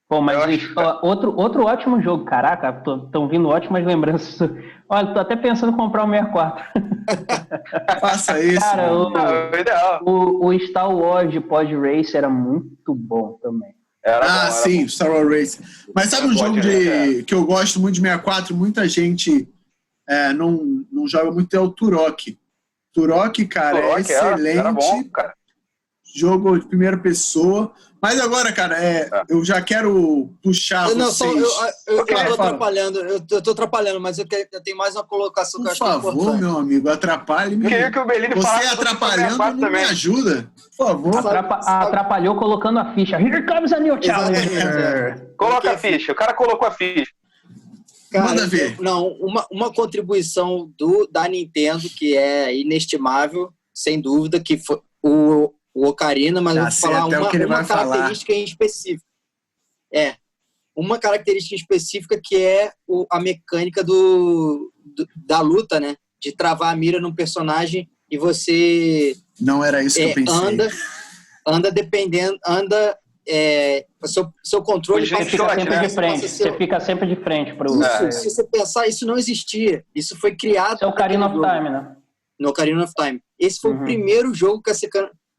Pô, mas outro ótimo jogo, caraca, estão vindo ótimas lembranças. Olha, tô até pensando em comprar o 64. Faça isso. Cara, o Star Wars de Pod Race era muito bom também. Sim, bom. Star Wars Race. Mas sabe um jogo que eu gosto muito de 64? Muita gente não joga muito, é o Turok. Turok, cara, é excelente. Era bom, cara. Jogo de primeira pessoa. Mas agora, cara, eu já quero puxar vocês... Eu tô atrapalhando, eu tô atrapalhando, mas eu tenho mais uma colocação que eu acho que é importante. Por favor, meu amigo, atrapalhe. Queria que o Belini você atrapalhando não me ajuda. Por favor. Atrapalhou colocando a ficha. Here comes a new challenger. Coloca a ficha. O cara colocou a ficha. Cara, manda ver. Uma contribuição da Nintendo que é inestimável, sem dúvida, que foi o Ocarina, mas eu vou falar uma característica em específico. Uma característica específica que é a mecânica da luta, né? De travar a mira num personagem e você... Não era isso que eu pensei. Anda seu controle Você Fica Shot, sempre né? de frente. Você fica sempre de frente pro. Isso, se você pensar, isso não existia. Isso foi criado. Isso é o Ocarina of Time, né? No Ocarina of Time. Esse foi o primeiro jogo que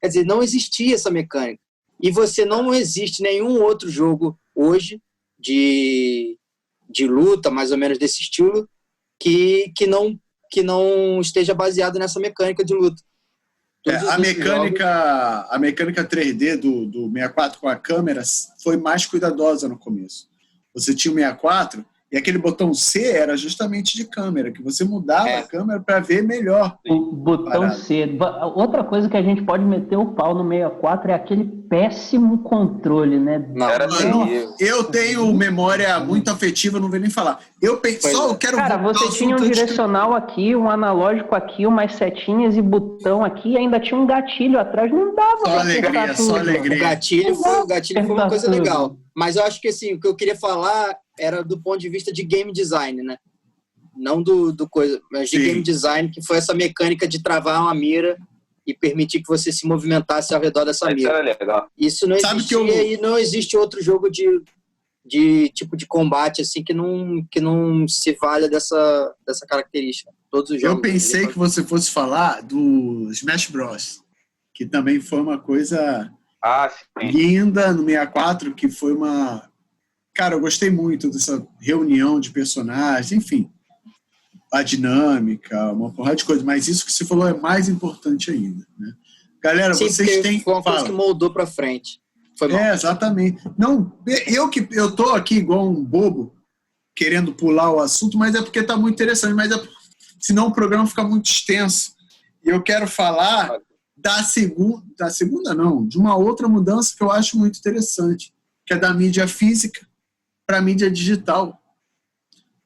quer dizer, não existia essa mecânica. E você não existe nenhum outro jogo hoje de luta, mais ou menos desse estilo, que não esteja baseado nessa mecânica de luta. A mecânica 3D do 64 com a câmera foi mais cuidadosa no começo. Você tinha o 64 e aquele botão C era justamente de câmera, que você mudava a câmera para ver melhor. O botão C. Outra coisa que a gente pode meter o pau no 64 é aquele péssimo controle, né? Não, eu tenho memória muito afetiva, não vou nem falar. Eu quero... Cara, você tinha um direcional aqui, um analógico aqui, umas setinhas e botão aqui, e ainda tinha um gatilho atrás, não dava só alegria, só alegria. O gatilho foi uma coisa legal. Mas eu acho que assim, o que eu queria falar era do ponto de vista de game design, né? Não do coisa, mas de game design, que foi essa mecânica de travar uma mira e permitir que você se movimentasse ao redor dessa mira. Legal. Isso não existia e não existe outro jogo de tipo de combate assim que não se valha dessa característica. Todos os jogos. Eu pensei que você fosse falar do Smash Bros, que também foi uma coisa linda no 64, que foi uma... Cara, eu gostei muito dessa reunião de personagens, enfim, a dinâmica, uma porrada de coisas, mas isso que você falou é mais importante ainda, né? Galera, sim, vocês têm... Foi uma coisa que moldou pra frente. Foi bom. Exatamente. Não, eu tô aqui igual um bobo, querendo pular o assunto, mas é porque tá muito interessante, senão o programa fica muito extenso. E eu quero falar de uma outra mudança que eu acho muito interessante, que é da mídia física para a mídia digital.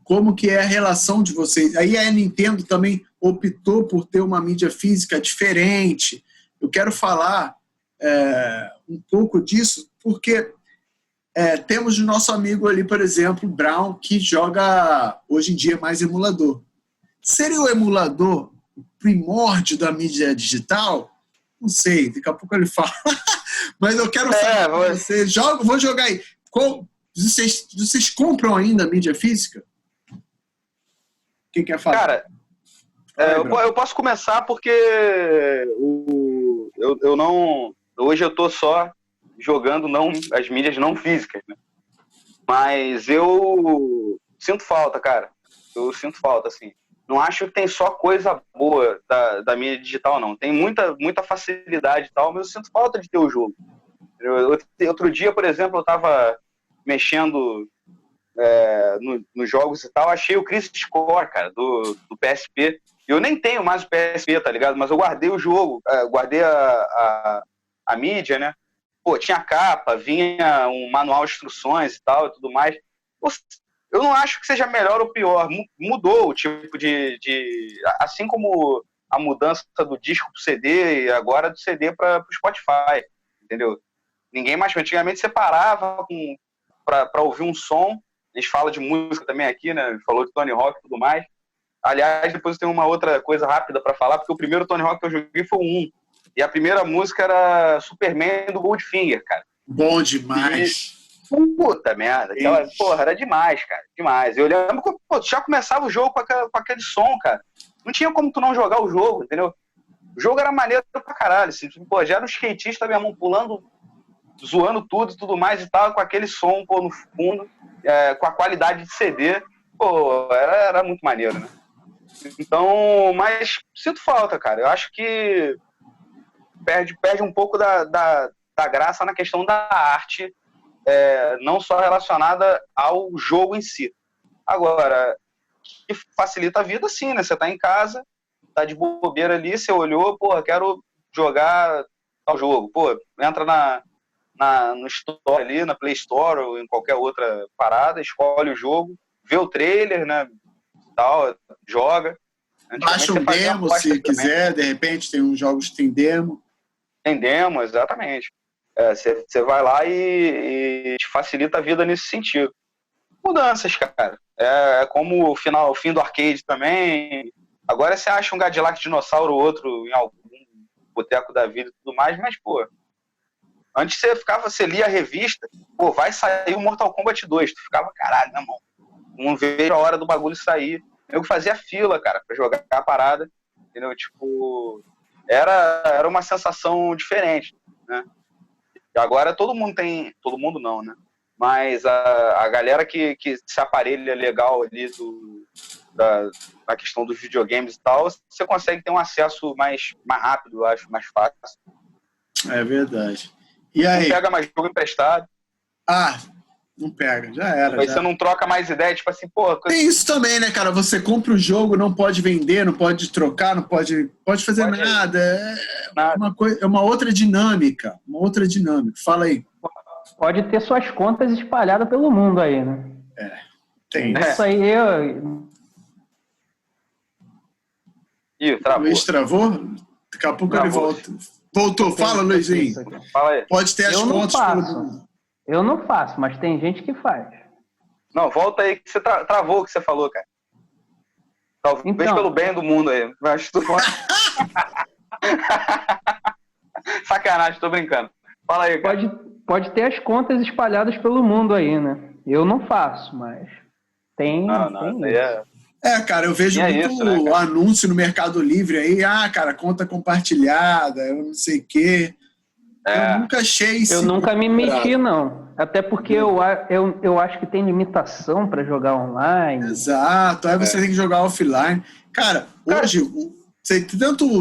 Como que é a relação de vocês? Aí a Nintendo também optou por ter uma mídia física diferente. Eu quero falar um pouco disso, porque temos o nosso amigo ali, por exemplo, Brown, que joga hoje em dia mais emulador. Seria o emulador o primórdio da mídia digital? Não sei, daqui a pouco ele fala. Mas eu quero saber você. Vou jogar aí. Vocês compram ainda a mídia física? Quem quer falar? Cara, eu posso começar porque eu não... Hoje eu tô só jogando as mídias não físicas, né? Mas eu sinto falta, cara. Eu sinto falta, assim. Não acho que tem só coisa boa da mídia digital, não. Tem muita facilidade e tal, mas eu sinto falta de ter o jogo. Outro dia, por exemplo, eu tava mexendo nos jogos e tal, achei o Crisis Core, cara, do PSP. Eu nem tenho mais o PSP, tá ligado? Mas eu guardei o jogo, guardei a mídia, né? Pô, tinha capa, vinha um manual de instruções e tal e tudo mais. Eu não acho que seja melhor ou pior. Mudou o tipo de... Assim como a mudança do disco pro CD e agora do CD para o Spotify, entendeu? Ninguém mais... Antigamente separava para ouvir um som. A gente fala de música também aqui, né? Falou de Tony Hawk e tudo mais. Aliás, depois tem uma outra coisa rápida para falar, porque o primeiro Tony Hawk que eu joguei foi o 1. E a primeira música era Superman do Goldfinger, cara. Bom demais. Puta merda. Aquela, porra, era demais, cara. Demais. Eu lembro que já começava o jogo com aquele som, cara. Não tinha como tu não jogar o jogo, entendeu? O jogo era maneiro pra caralho. Assim, pô, já era um skatista, meu irmão, pulando, zoando tudo e tudo mais e tal, com aquele som, pô, no fundo, com a qualidade de CD. Pô, era muito maneiro, né? Então, mas sinto falta, cara. Eu acho que perde um pouco da graça na questão da arte, não só relacionada ao jogo em si. Agora, que facilita a vida, sim, né? Você tá em casa, tá de bobeira ali, você olhou, pô, quero jogar tal jogo. Pô, entra no Store ali, na Play Store ou em qualquer outra parada, escolhe o jogo, vê o trailer, né? Tal, joga. Baixa um demo se quiser, de repente tem uns jogos que tem demo. Tem demo, exatamente. Você vai lá e te facilita a vida nesse sentido. Mudanças, cara. É como o fim do arcade também. Agora você acha um Cadillac dinossauro ou outro em algum boteco da vida e tudo mais, mas, pô, Antes você lia a revista, pô, vai sair o Mortal Kombat 2. Tu ficava, caralho, meu irmão, não vejo a hora do bagulho sair. Eu fazia fila, cara, pra jogar a parada, entendeu? Tipo, era uma sensação diferente, né? E agora todo mundo não, né? Mas a galera que se aparelha legal ali da questão dos videogames e tal, você consegue ter um acesso mais rápido, eu acho, mais fácil. É verdade. E aí? Não pega mais jogo emprestado. Não pega, já era. Aí você não troca mais ideia, tipo assim, pô... Tem isso também, né, cara? Você compra o jogo, não pode vender, não pode trocar, não pode fazer nada. É uma outra dinâmica. Fala aí. Pode ter suas contas espalhadas pelo mundo aí, né? Tem. Isso aí O Luiz travou? Daqui a pouco ele volta. Voltou. Fala, Luizinho. Fala aí. Pode ter as contas pelo mundo. Eu não faço, mas tem gente que faz. Não, volta aí que você travou o que você falou, cara. Talvez então, pelo bem do mundo aí. Mas tu pode... Sacanagem, tô brincando. Fala aí, cara. Pode ter as contas espalhadas pelo mundo aí, né? Eu não faço, mas tem. Cara, eu vejo muito anúncio no Mercado Livre aí. Cara, conta compartilhada, eu não sei o quê. Eu nunca achei isso. Eu nunca me meti, não. Até porque eu acho que tem limitação para jogar online. Exato, aí você tem que jogar offline. Cara, hoje você tem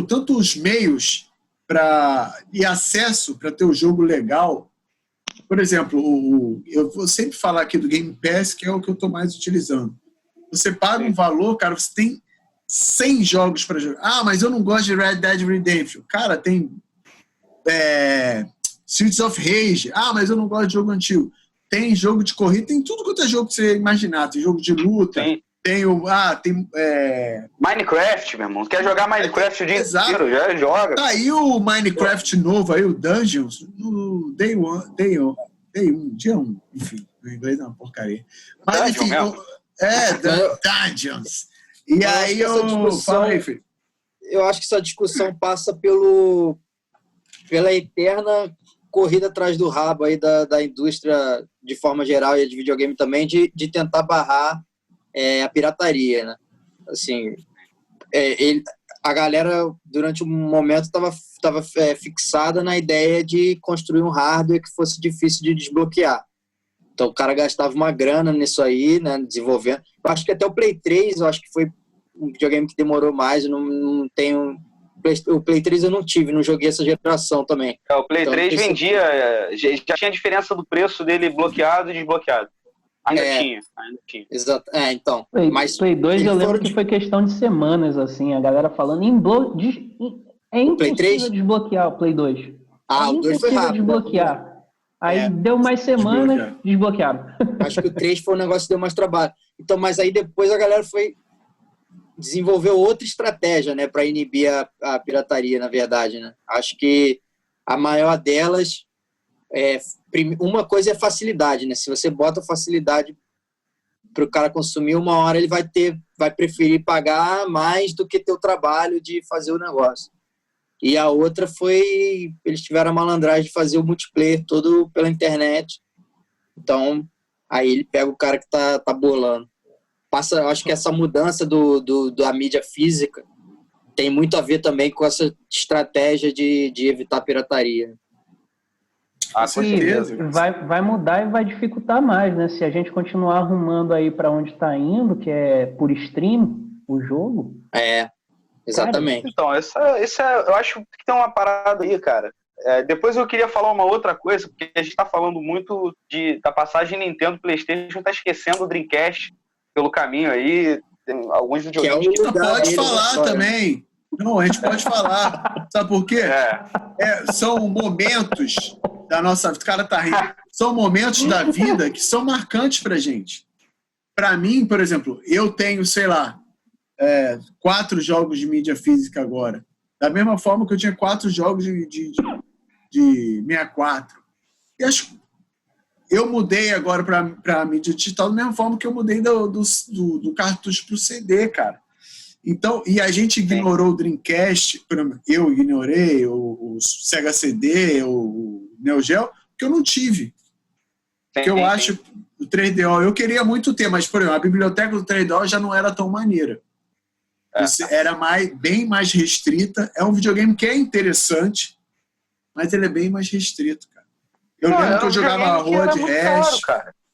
tantos meios e acesso para ter o jogo legal. Por exemplo, eu vou sempre falar aqui do Game Pass, que é o que eu estou mais utilizando. Você paga um valor, cara, você tem 100 jogos para jogar. Mas eu não gosto de Red Dead Redemption. Cara, tem Streets of Rage. Mas eu não gosto de jogo antigo. Tem jogo de corrida, tem tudo quanto é jogo que você imaginar. Tem jogo de luta. Sim. Tem Minecraft, meu irmão. Quer jogar Minecraft o dia inteiro? Já joga. Tá aí o Minecraft novo aí, o Dungeons, no Day 1, dia 1. Enfim, o inglês é uma porcaria. Mas enfim, Dungeons. E aí fala aí, filho. Eu acho que essa discussão passa pela eterna corrida atrás do rabo aí da indústria de forma geral e de videogame também, de tentar barrar a pirataria, né? Assim, a galera durante um momento estava fixada na ideia de construir um hardware que fosse difícil de desbloquear. Então o cara gastava uma grana nisso aí, né, desenvolvendo. Eu acho que até o Play 3, eu acho que foi um videogame que demorou mais, eu não tenho... O Play 3 eu não tive, não joguei essa geração também. O Play 3 vendia, já tinha a diferença do preço dele bloqueado e desbloqueado. Ainda tinha. Exato. Então. Mas Play 2 eu lembro que foi questão de semanas, assim, a galera falando é impossível desbloquear o Play 2. O 2 foi rápido. Desbloquear. Aí deu mais semanas, desbloquearam. Acho que o 3 foi um negócio que deu mais trabalho. Então, mas aí depois a galera desenvolveu outra estratégia, né, para inibir a pirataria, na verdade, né? Acho que a maior delas uma coisa é facilidade, né? Se você bota facilidade para o cara consumir, uma hora ele vai preferir pagar mais do que ter o trabalho de fazer o negócio. E a outra foi, eles tiveram a malandragem de fazer o multiplayer todo pela internet. Então, aí ele pega o cara que tá bolando. Eu acho que essa mudança da mídia física tem muito a ver também com essa estratégia de evitar a pirataria. Com certeza. Vai mudar e vai dificultar mais, né? Se a gente continuar arrumando aí para onde está indo, que é por stream, o jogo. Exatamente. Então, eu acho que tem uma parada aí, cara. Depois eu queria falar uma outra coisa, porque a gente está falando muito da passagem Nintendo PlayStation, tá esquecendo o Dreamcast pelo caminho aí. Tem alguns videogames que pode falar também. Não, a gente pode falar. Sabe por quê? São momentos da nossa... O cara tá rindo. São momentos da vida que são marcantes pra gente. Pra mim, por exemplo, eu tenho, sei lá, 4 jogos de mídia física agora. Da mesma forma que eu tinha 4 jogos de 64. E eu mudei agora pra mídia digital da mesma forma que eu mudei do cartucho pro CD, cara. Então, e a gente ignorou o Dreamcast, eu ignorei o Sega CD, o Neo Geo, que eu não tive. Que eu acho o 3DO, eu queria muito ter, mas, por exemplo, a biblioteca do 3DO já não era tão maneira. Era bem mais restrita. É um videogame que é interessante, mas ele é bem mais restrito, cara. Eu lembro que eu jogava Road Rash.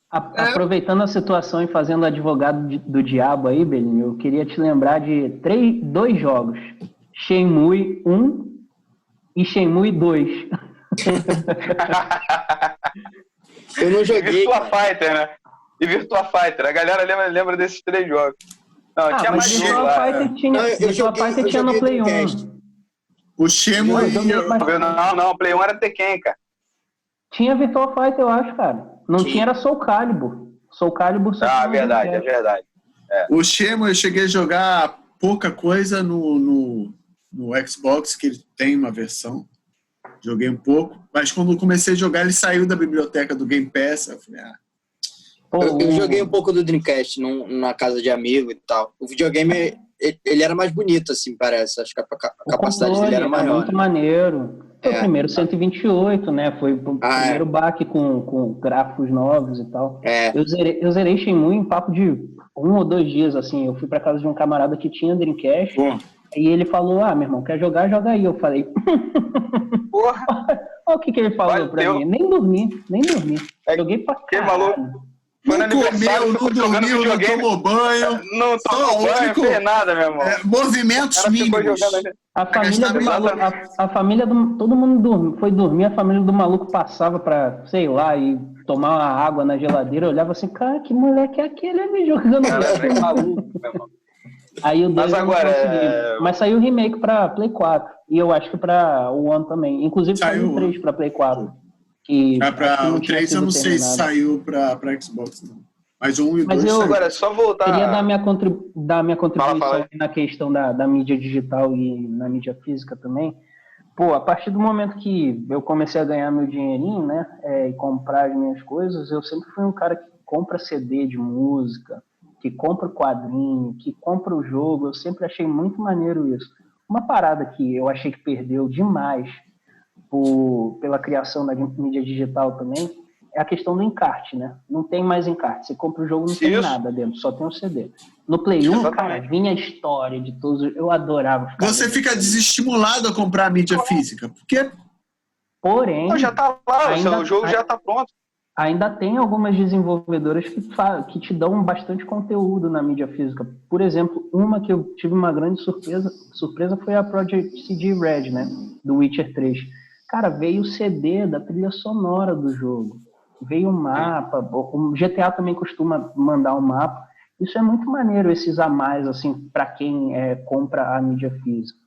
Aproveitando a situação e fazendo advogado do diabo aí, Belinho, eu queria te lembrar de 2 jogos. Shenmue 1 e Shenmue 2. Eu não joguei. Virtua Fighter, né? E Virtua Fighter. A galera lembra desses 3 jogos. Não, tinha mais jogo lá. Virtua Fighter tinha no Play 1. O Shenmue... Não, Play 1 era Tekken, cara. Tinha Virtua Fighter, eu acho, cara. Não tinha, era Soul Calibur. Soul Calibur só é verdade. O Shenmue eu cheguei a jogar pouca coisa no Xbox, que ele tem uma versão. Joguei um pouco, mas quando eu comecei a jogar, ele saiu da biblioteca do Game Pass. Eu falei, eu joguei um pouco do Dreamcast na casa de amigo e tal. O videogame, ele era mais bonito, assim, parece. Acho que a capacidade dele era maior. Muito maneiro. Foi o primeiro 128, né? Foi o primeiro baque com gráficos novos e tal. Eu zerei Shenmue em papo de 1 ou 2 dias, assim. Eu fui pra casa de um camarada que tinha Dreamcast. E ele falou, meu irmão, quer jogar? Joga aí. Eu falei, porra! Olha o que ele falou pra mim. Nem dormi. Joguei pra caralho. Não comeu, não dormiu, não tomou banho. Não tomou banho, não fez nada, meu irmão. Movimentos mínimos. A família do... Todo mundo foi dormir, a família do maluco passava pra, sei lá, e tomar uma água na geladeira. Eu olhava assim, cara, que moleque é aquele ali jogando maluco, meu irmão. Aí o 2 Mas saiu o remake pra Play 4. E eu acho que pra o One também. Inclusive saiu o 3 pra Play 4. O 3 eu não sei se saiu pra Xbox, não. Mas o 1 e o 2 saiu. Agora, só voltar... Queria dar minha contribuição fala. Na questão da mídia digital e na mídia física também. A partir do momento que eu comecei a ganhar meu dinheirinho, né, e comprar as minhas coisas, eu sempre fui um cara que compra CD de música, que compra o quadrinho, que compra o jogo. Eu sempre achei muito maneiro isso. Uma parada que eu achei que perdeu demais pela criação da mídia digital também é a questão do encarte, né? Não tem mais encarte. Você compra o jogo, não tem nada dentro, só tem um CD. No Play 1, cara, vinha a história de todos. Eu adorava. Você fica desestimulado a comprar a mídia física, porque... Porém... já tá lá, o jogo já tá pronto. Ainda tem algumas desenvolvedoras que te dão bastante conteúdo na mídia física. Por exemplo, uma que eu tive uma grande surpresa foi a Project CD Red, né? Do Witcher 3. Cara, veio o CD da trilha sonora do jogo. Veio o mapa. O GTA também costuma mandar um mapa. Isso é muito maneiro, esses a mais, assim, para quem compra a mídia física.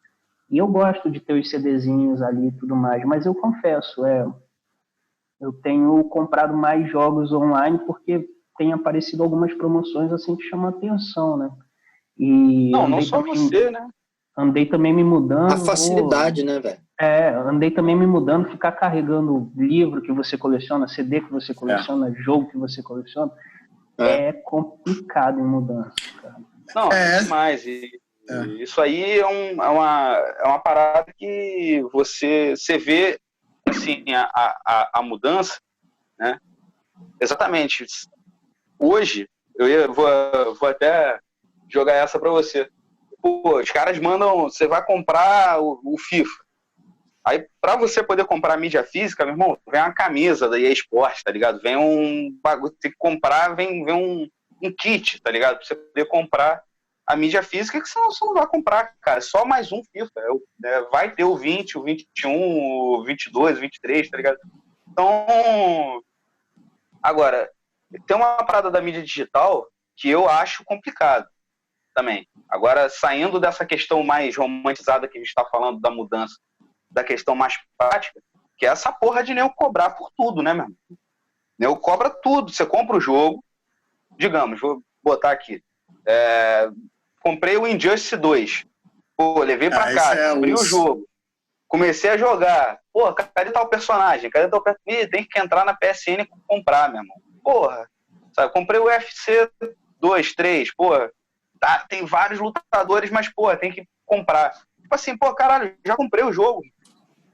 E eu gosto de ter os CDzinhos ali e tudo mais, mas eu confesso, eu tenho comprado mais jogos online porque tem aparecido algumas promoções assim que chamam a atenção, né? E não só você, né? Andei também me mudando. A facilidade, né, velho? Andei também me mudando, ficar carregando livro que você coleciona, CD que você coleciona, jogo que você coleciona, é complicado em mudança, cara. Não, demais. Isso aí é uma parada que você vê assim, a mudança, né? Exatamente. Hoje, vou até jogar essa para você. Os caras mandam, você vai comprar o FIFA. Aí, para você poder comprar a mídia física, meu irmão, vem uma camisa da EA Sports, tá ligado? Vem um bagulho, tem que comprar, vem um kit, tá ligado? Pra você poder comprar a mídia física, que senão você não vai comprar, cara. É só mais um FIFA. Vai ter o 20, o 21, o 22, o 23, tá ligado? Então, agora, tem uma parada da mídia digital que eu acho complicado também. Agora, saindo dessa questão mais romantizada que a gente tá falando da mudança, da questão mais prática, que é essa porra de nego cobrar por tudo, né, meu irmão? Nego cobra tudo. Você compra o jogo, digamos, vou botar aqui, comprei o Injustice 2. Levei pra casa, abri o jogo. Comecei a jogar. Cadê tal personagem? Tem que entrar na PSN e comprar, meu irmão. Porra. Sabe, comprei o UFC 2, 3, tem vários lutadores, mas, tem que comprar. Tipo assim, caralho, já comprei o jogo.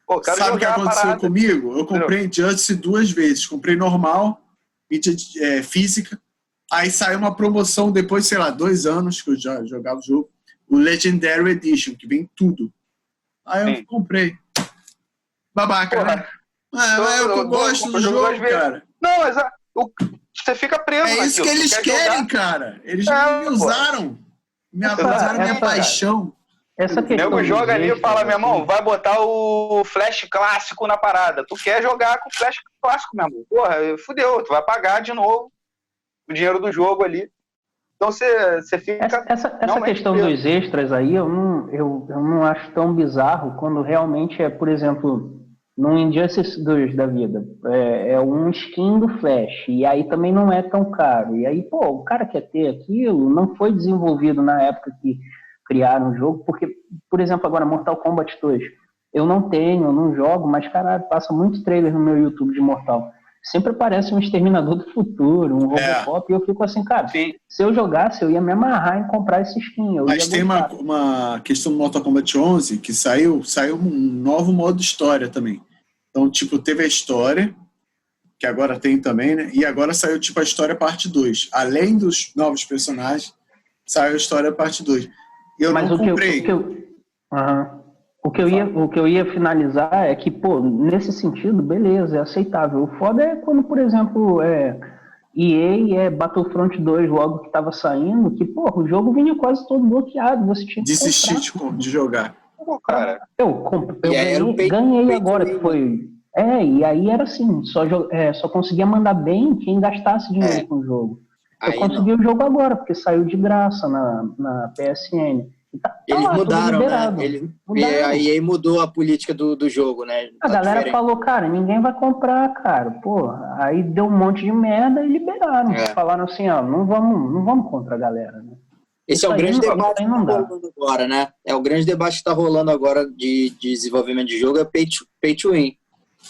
Pô, quero Sabe o que jogar a aconteceu parada. comigo? Eu comprei Injustice 2 vezes. Comprei normal, mídia física. Aí saiu uma promoção depois, sei lá, 2 anos que eu já jogava o jogo. O Legendary Edition, que vem tudo. Aí eu comprei. Babaca, Porra, né? Eu gosto do jogo, cara. Não, mas você fica preso É isso que naquilo. eles querem, cara. Eles me usaram. Me abusaram minha paixão. Essa O questão nego joga ali e fala, assim, meu irmão, vai botar o Flash clássico na parada. Tu quer jogar com o Flash clássico, meu irmão. Porra, fudeu, tu vai pagar de novo o dinheiro do jogo ali. Então você fica... Essa questão dos extras aí, eu não acho tão bizarro quando realmente é, por exemplo, num Injustice 2 da vida, é um skin do Flash, e aí também não é tão caro. E aí, pô, o cara quer ter aquilo, não foi desenvolvido na época que criaram o jogo, porque, por exemplo, agora Mortal Kombat 2, eu não jogo, mas, caralho, passa muitos trailers no meu YouTube de Mortal. Sempre aparece um Exterminador do Futuro, um Robocop, e eu fico assim, cara, Sim. se eu jogasse, eu ia me amarrar em comprar esse skin. Mas tem uma questão do Mortal Kombat 11 que saiu um novo modo história também. Então, tipo, teve a história, que agora tem também, né? E agora saiu, tipo, a história parte 2. Além dos novos personagens, saiu a história parte 2. Eu Mas não comprei. O que eu ia finalizar é que, pô, nesse sentido, beleza, é aceitável. O foda é quando, por exemplo, EA Battlefront 2, logo que estava saindo, que, pô, o jogo vinha quase todo bloqueado, você tinha que desistir de jogar. Pô, cara. Eu ganhei agora, que foi... e aí era assim, só conseguia mandar bem quem gastasse dinheiro com o jogo. Eu consegui o jogo agora, porque saiu de graça na PSN. Eles lá, mudaram, né? A EA mudou a política do jogo, né? A galera diferente. falou, cara, ninguém vai comprar, cara. Pô, aí deu um monte de merda e liberaram. Falaram assim, ó, não vamos contra a galera, né? Esse é o grande debate que está rolando agora, né? É o grande debate que está rolando agora de desenvolvimento de jogo, é pay to win.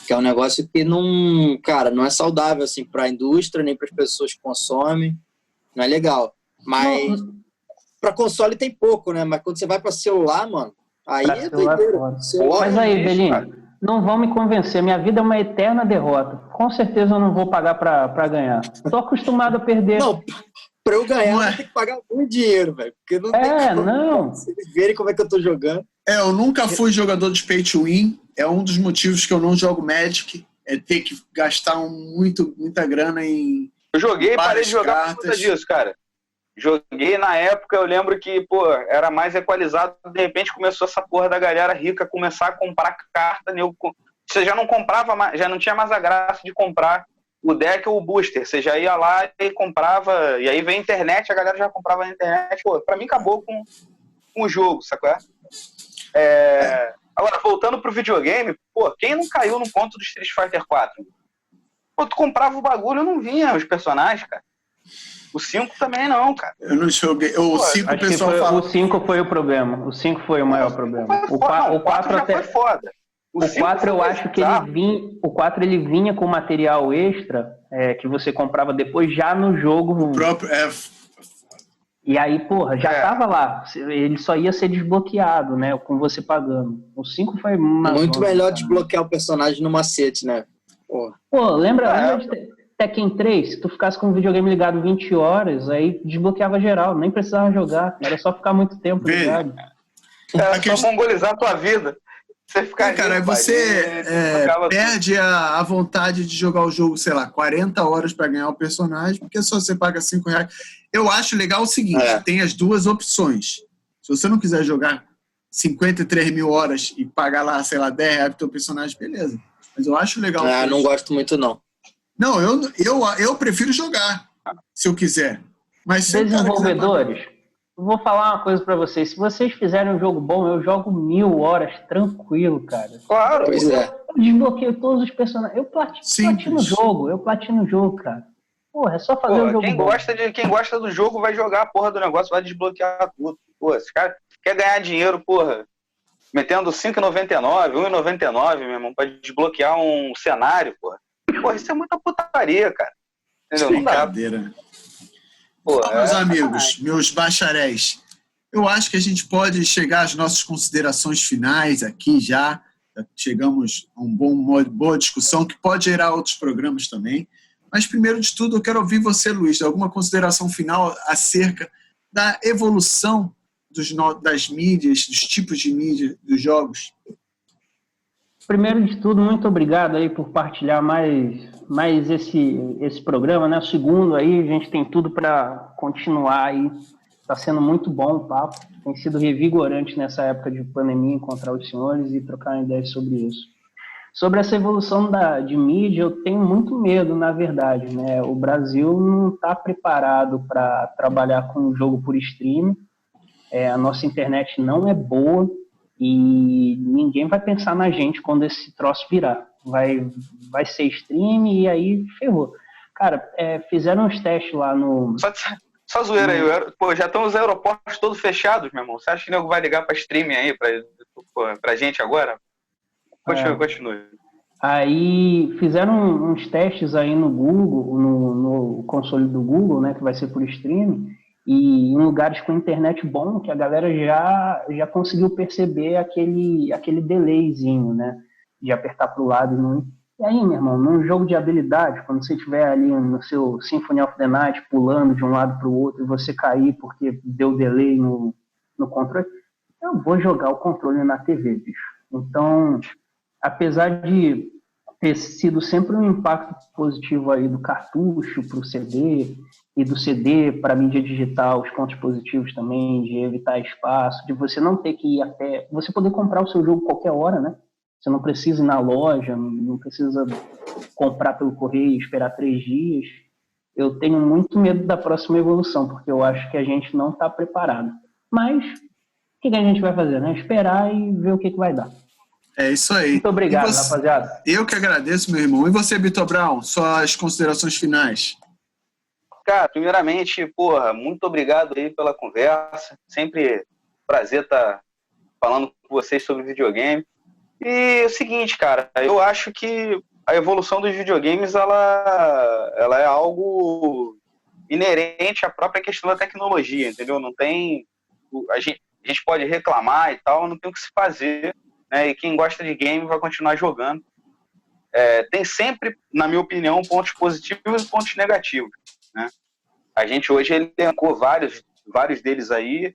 Que é um negócio que não, cara, não é saudável assim para a indústria, nem para as pessoas que consomem. Não é legal. Mas para console tem pouco, né? Mas quando você vai para celular, mano, aí é doideira. Mas aí, Belinho, não vão me convencer. Minha vida é uma eterna derrota. Com certeza eu não vou pagar para ganhar. Tô acostumado a perder. Não, para eu ganhar, eu tenho que pagar muito dinheiro, velho. Porque não tem como. Não. Se eles verem como é que eu tô jogando. Eu nunca fui jogador de pay to win. É um dos motivos que eu não jogo Magic. É ter que gastar muita grana em... Eu joguei e parei de jogar por conta disso, cara. Joguei na época, eu lembro que, pô, era mais equalizado, de repente começou essa porra da galera rica começar a comprar carta, você já não comprava mais, já não tinha mais a graça de comprar o deck ou o booster, você já ia lá e comprava, e aí veio a internet, a galera já comprava na internet, pô, pra mim acabou com o jogo, sacou? Agora, voltando pro videogame, pô, quem não caiu no conto do Street Fighter 4? Pô, tu comprava o bagulho e não vinha os personagens, cara. O 5 também não, cara. Eu não joguei. O 5 o pessoal fala... O 5 foi o problema. O 5 foi o maior problema. O 4 já foi foda. O 4 eu acho que ele vinha com material extra que você comprava depois já no jogo. O próprio... E aí, porra, já tava lá. Ele só ia ser desbloqueado, né? Com você pagando. O 5 foi... Muito melhor desbloquear o personagem no macete, né? Pô, lembra de... Tekken 3, se tu ficasse com o videogame ligado 20 horas, aí desbloqueava geral, nem precisava jogar, era só ficar muito tempo ligado. Era só mongolizar a tua vida. Você ficar cara, você perde a vontade de jogar o jogo, sei lá, 40 horas para ganhar o personagem, porque só você paga R$5. Eu acho legal o seguinte, tem as duas opções. Se você não quiser jogar 53 mil horas e pagar lá, sei lá, R$10 pro teu personagem, beleza. Mas eu acho legal. Não gosto muito, não. Não, eu prefiro jogar, se eu quiser. Mas se desenvolvedores, vou falar uma coisa pra vocês. Se vocês fizerem um jogo bom, eu jogo 1000 horas tranquilo, cara. Claro, pois é. Eu desbloqueio todos os personagens. Eu platino o jogo, cara. Porra, é só fazer o jogo bom. Quem gosta do jogo vai jogar a porra do negócio, vai desbloquear tudo. Pô, esse cara quer ganhar dinheiro, porra, metendo R$5,99, R$1,99, meu irmão, pra desbloquear um cenário, porra. Pô, isso é muita putaria, cara. Entendeu? Brincadeira. Meus amigos, meus bacharéis, eu acho que a gente pode chegar às nossas considerações finais aqui já. chegamos a boa discussão que pode gerar outros programas também. Mas, primeiro de tudo, eu quero ouvir você, Luiz, alguma consideração final acerca da evolução das mídias, dos tipos de mídia dos jogos? Primeiro de tudo, muito obrigado aí por partilhar mais esse programa, né? O segundo aí, a gente tem tudo para continuar aí. Está sendo muito bom o papo. Tem sido revigorante nessa época de pandemia encontrar os senhores e trocar ideias sobre isso. Sobre essa evolução de mídia, eu tenho muito medo, na verdade, né? O Brasil não está preparado para trabalhar com um jogo por streaming. A nossa internet não é boa e ninguém vai pensar na gente quando esse troço virar. Vai ser stream e aí ferrou. Cara, fizeram uns testes lá no... Só zoeira aí, pô, já estão os aeroportos todos fechados, meu irmão. Você acha que o nego vai ligar para streaming aí pra gente agora? Continue. Aí fizeram uns testes aí no Google, no console do Google, né, que vai ser por streaming, e em lugares com internet bom, que a galera já conseguiu perceber aquele delayzinho, né, de apertar para o lado e não... E aí, meu irmão, num jogo de habilidade, quando você estiver ali no seu Symphony of the Night, pulando de um lado para o outro, e você cair porque deu delay no controle, eu vou jogar o controle na TV, bicho. Então, apesar de ter sido sempre um impacto positivo aí do cartucho para o CD, e do CD para a mídia digital, os pontos positivos também, de evitar espaço, de você não ter que ir até... Você poder comprar o seu jogo qualquer hora, né? Você não precisa ir na loja, não precisa comprar pelo correio e esperar 3 dias. Eu tenho muito medo da próxima evolução, porque eu acho que a gente não está preparado. Mas, o que a gente vai fazer, né? Esperar e ver o que vai dar. É isso aí. Muito obrigado, rapaziada. Eu que agradeço, meu irmão. E você, Vitor Brown, suas considerações finais? Cara, primeiramente, muito obrigado aí pela conversa. Sempre prazer estar falando com vocês sobre videogame. E é o seguinte, cara, eu acho que a evolução dos videogames ela é algo inerente à própria questão da tecnologia, entendeu? Não tem... A gente pode reclamar e tal, não tem o que se fazer, né? E quem gosta de game vai continuar jogando. Tem sempre, na minha opinião, pontos positivos e pontos negativos, né? A gente hoje elencou vários deles aí,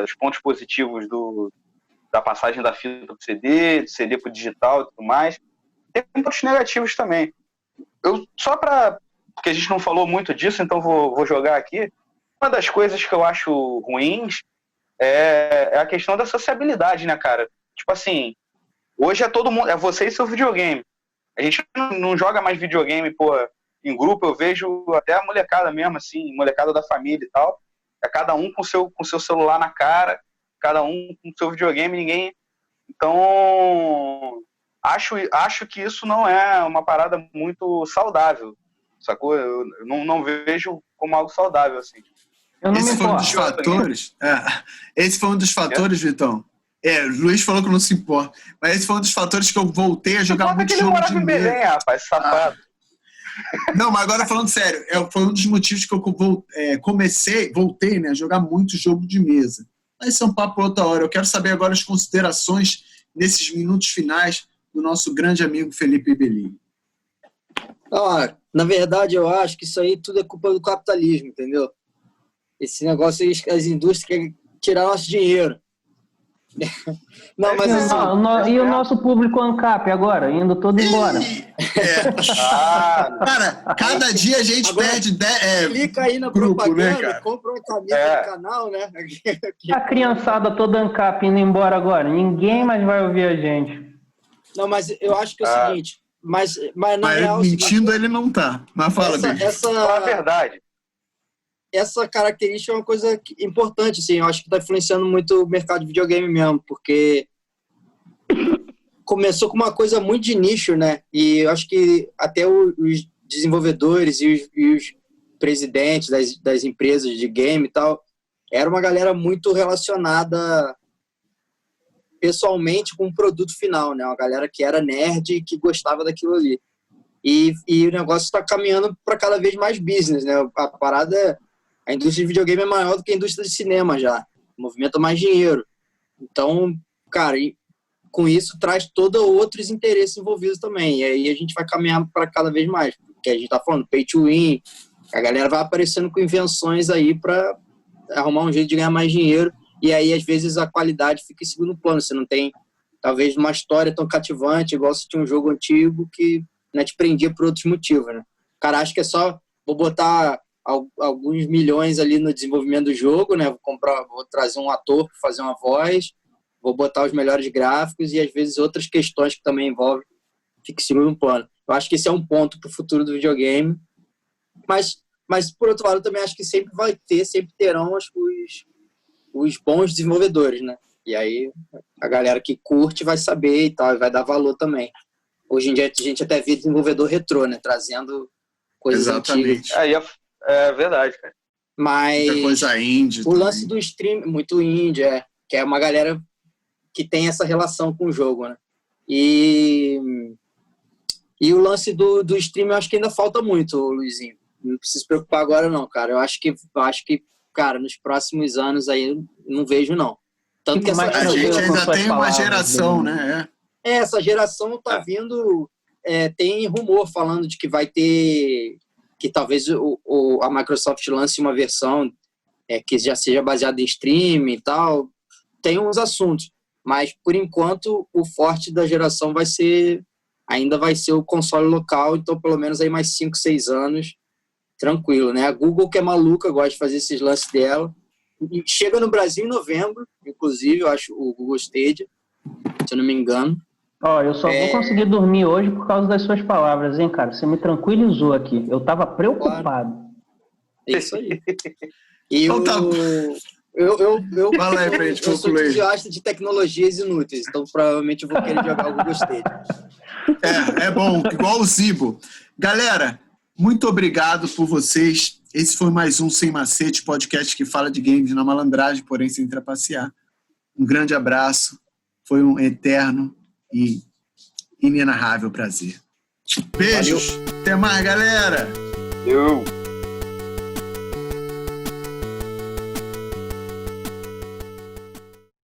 os pontos positivos da passagem da fita para o CD, do CD para o digital e tudo mais. Tem pontos negativos também. Porque a gente não falou muito disso, então vou jogar aqui. Uma das coisas que eu acho ruins é a questão da sociabilidade, né, cara? Tipo assim, hoje é todo mundo, é você e seu videogame. A gente não joga mais videogame, em grupo. Eu vejo até a molecada mesmo, assim, molecada da família e tal. É cada um com seu celular na cara, cada um com seu videogame, ninguém... Então, acho que isso não é uma parada muito saudável, sacou? Eu não vejo como algo saudável, assim. Esse foi um dos fatores... Esse foi um dos fatores, Vitão. O Luiz falou que não se importa, mas esse foi um dos fatores que eu voltei a jogar muito jogo de mesa. Belém, rapaz, safado. Não, mas agora falando sério, foi um dos motivos que eu voltei, né, a jogar muito jogo de mesa. Mas isso é um papo para outra hora. Eu quero saber agora as considerações nesses minutos finais do nosso grande amigo Felipe Bellini. Na verdade, eu acho que isso aí tudo é culpa do capitalismo, entendeu? Esse negócio aí, as indústrias querem tirar nosso dinheiro. Não, mas assim, e o nosso público ANCAP agora, indo todo embora. Cara, cada dia a gente perde. Clica aí na grupo, propaganda, né, compra uma camisa do canal, né? A criançada toda ANCAP indo embora agora. Ninguém mais vai ouvir a gente. Não, mas eu acho que é o seguinte. Mas na real, mentindo ele não tá. Mas fala, essa é a verdade. Essa característica é uma coisa importante, assim, eu acho que está influenciando muito o mercado de videogame mesmo, porque começou com uma coisa muito de nicho, né? E eu acho que até os desenvolvedores e os presidentes das empresas de game e tal, era uma galera muito relacionada pessoalmente com o produto final, né? Uma galera que era nerd e que gostava daquilo ali. E o negócio está caminhando para cada vez mais business, né? A parada a indústria de videogame é maior do que a indústria de cinema já. Movimenta mais dinheiro. Então, cara, com isso traz todos outros interesses envolvidos também. E aí a gente vai caminhar para cada vez mais. Porque a gente está falando pay to win, a galera vai aparecendo com invenções aí para arrumar um jeito de ganhar mais dinheiro. E aí, às vezes, a qualidade fica em segundo plano. Você não tem, talvez, uma história tão cativante, igual se tinha um jogo antigo que, né, te prendia por outros motivos, né? O cara acha que é só, vou botar alguns milhões ali no desenvolvimento do jogo, né? Vou trazer um ator para fazer uma voz, vou botar os melhores gráficos e, às vezes, outras questões que também envolvem fica em segundo plano. Eu acho que esse é um ponto para o futuro do videogame. Mas, por outro lado, eu também acho que sempre terão os bons desenvolvedores, né? E aí a galera que curte vai saber e tal, e vai dar valor também. Hoje em dia a gente até vê desenvolvedor retrô, né? Trazendo coisas antigas. É verdade, cara. Mas muita coisa indie o também. lance do stream, muito indie, que é uma galera que tem essa relação com o jogo, né? E o lance do stream eu acho que ainda falta muito, Luizinho. Não precisa se preocupar agora não, cara. Eu acho que cara, nos próximos anos aí eu não vejo não. Tanto que a gente ainda tem uma geração, né? Essa geração tá vindo, tem rumor falando de que vai ter, que talvez a Microsoft lance uma versão que já seja baseada em streaming e tal. Tem uns assuntos, mas por enquanto o forte da geração ainda vai ser o console local, então pelo menos aí mais 5, 6 anos, tranquilo, né? A Google, que é maluca, gosta de fazer esses lances dela. E chega no Brasil em novembro, inclusive, eu acho, o Google Stadia, se eu não me engano. Eu só vou conseguir dormir hoje por causa das suas palavras, hein, cara? Você me tranquilizou aqui. Eu tava preocupado. Claro. É isso aí. E então tá. Fala aí pra gente, eu sou entusiasta de tecnologias inúteis, então provavelmente eu vou querer jogar o Google Stadia. É bom, igual o Zibo. Galera, muito obrigado por vocês. Esse foi mais um Sem Macete, podcast que fala de games na malandragem, porém sem trapacear. Um grande abraço. Foi um eterno e inenarrável prazer. Beijos. Valeu. Até mais, galera. Eu.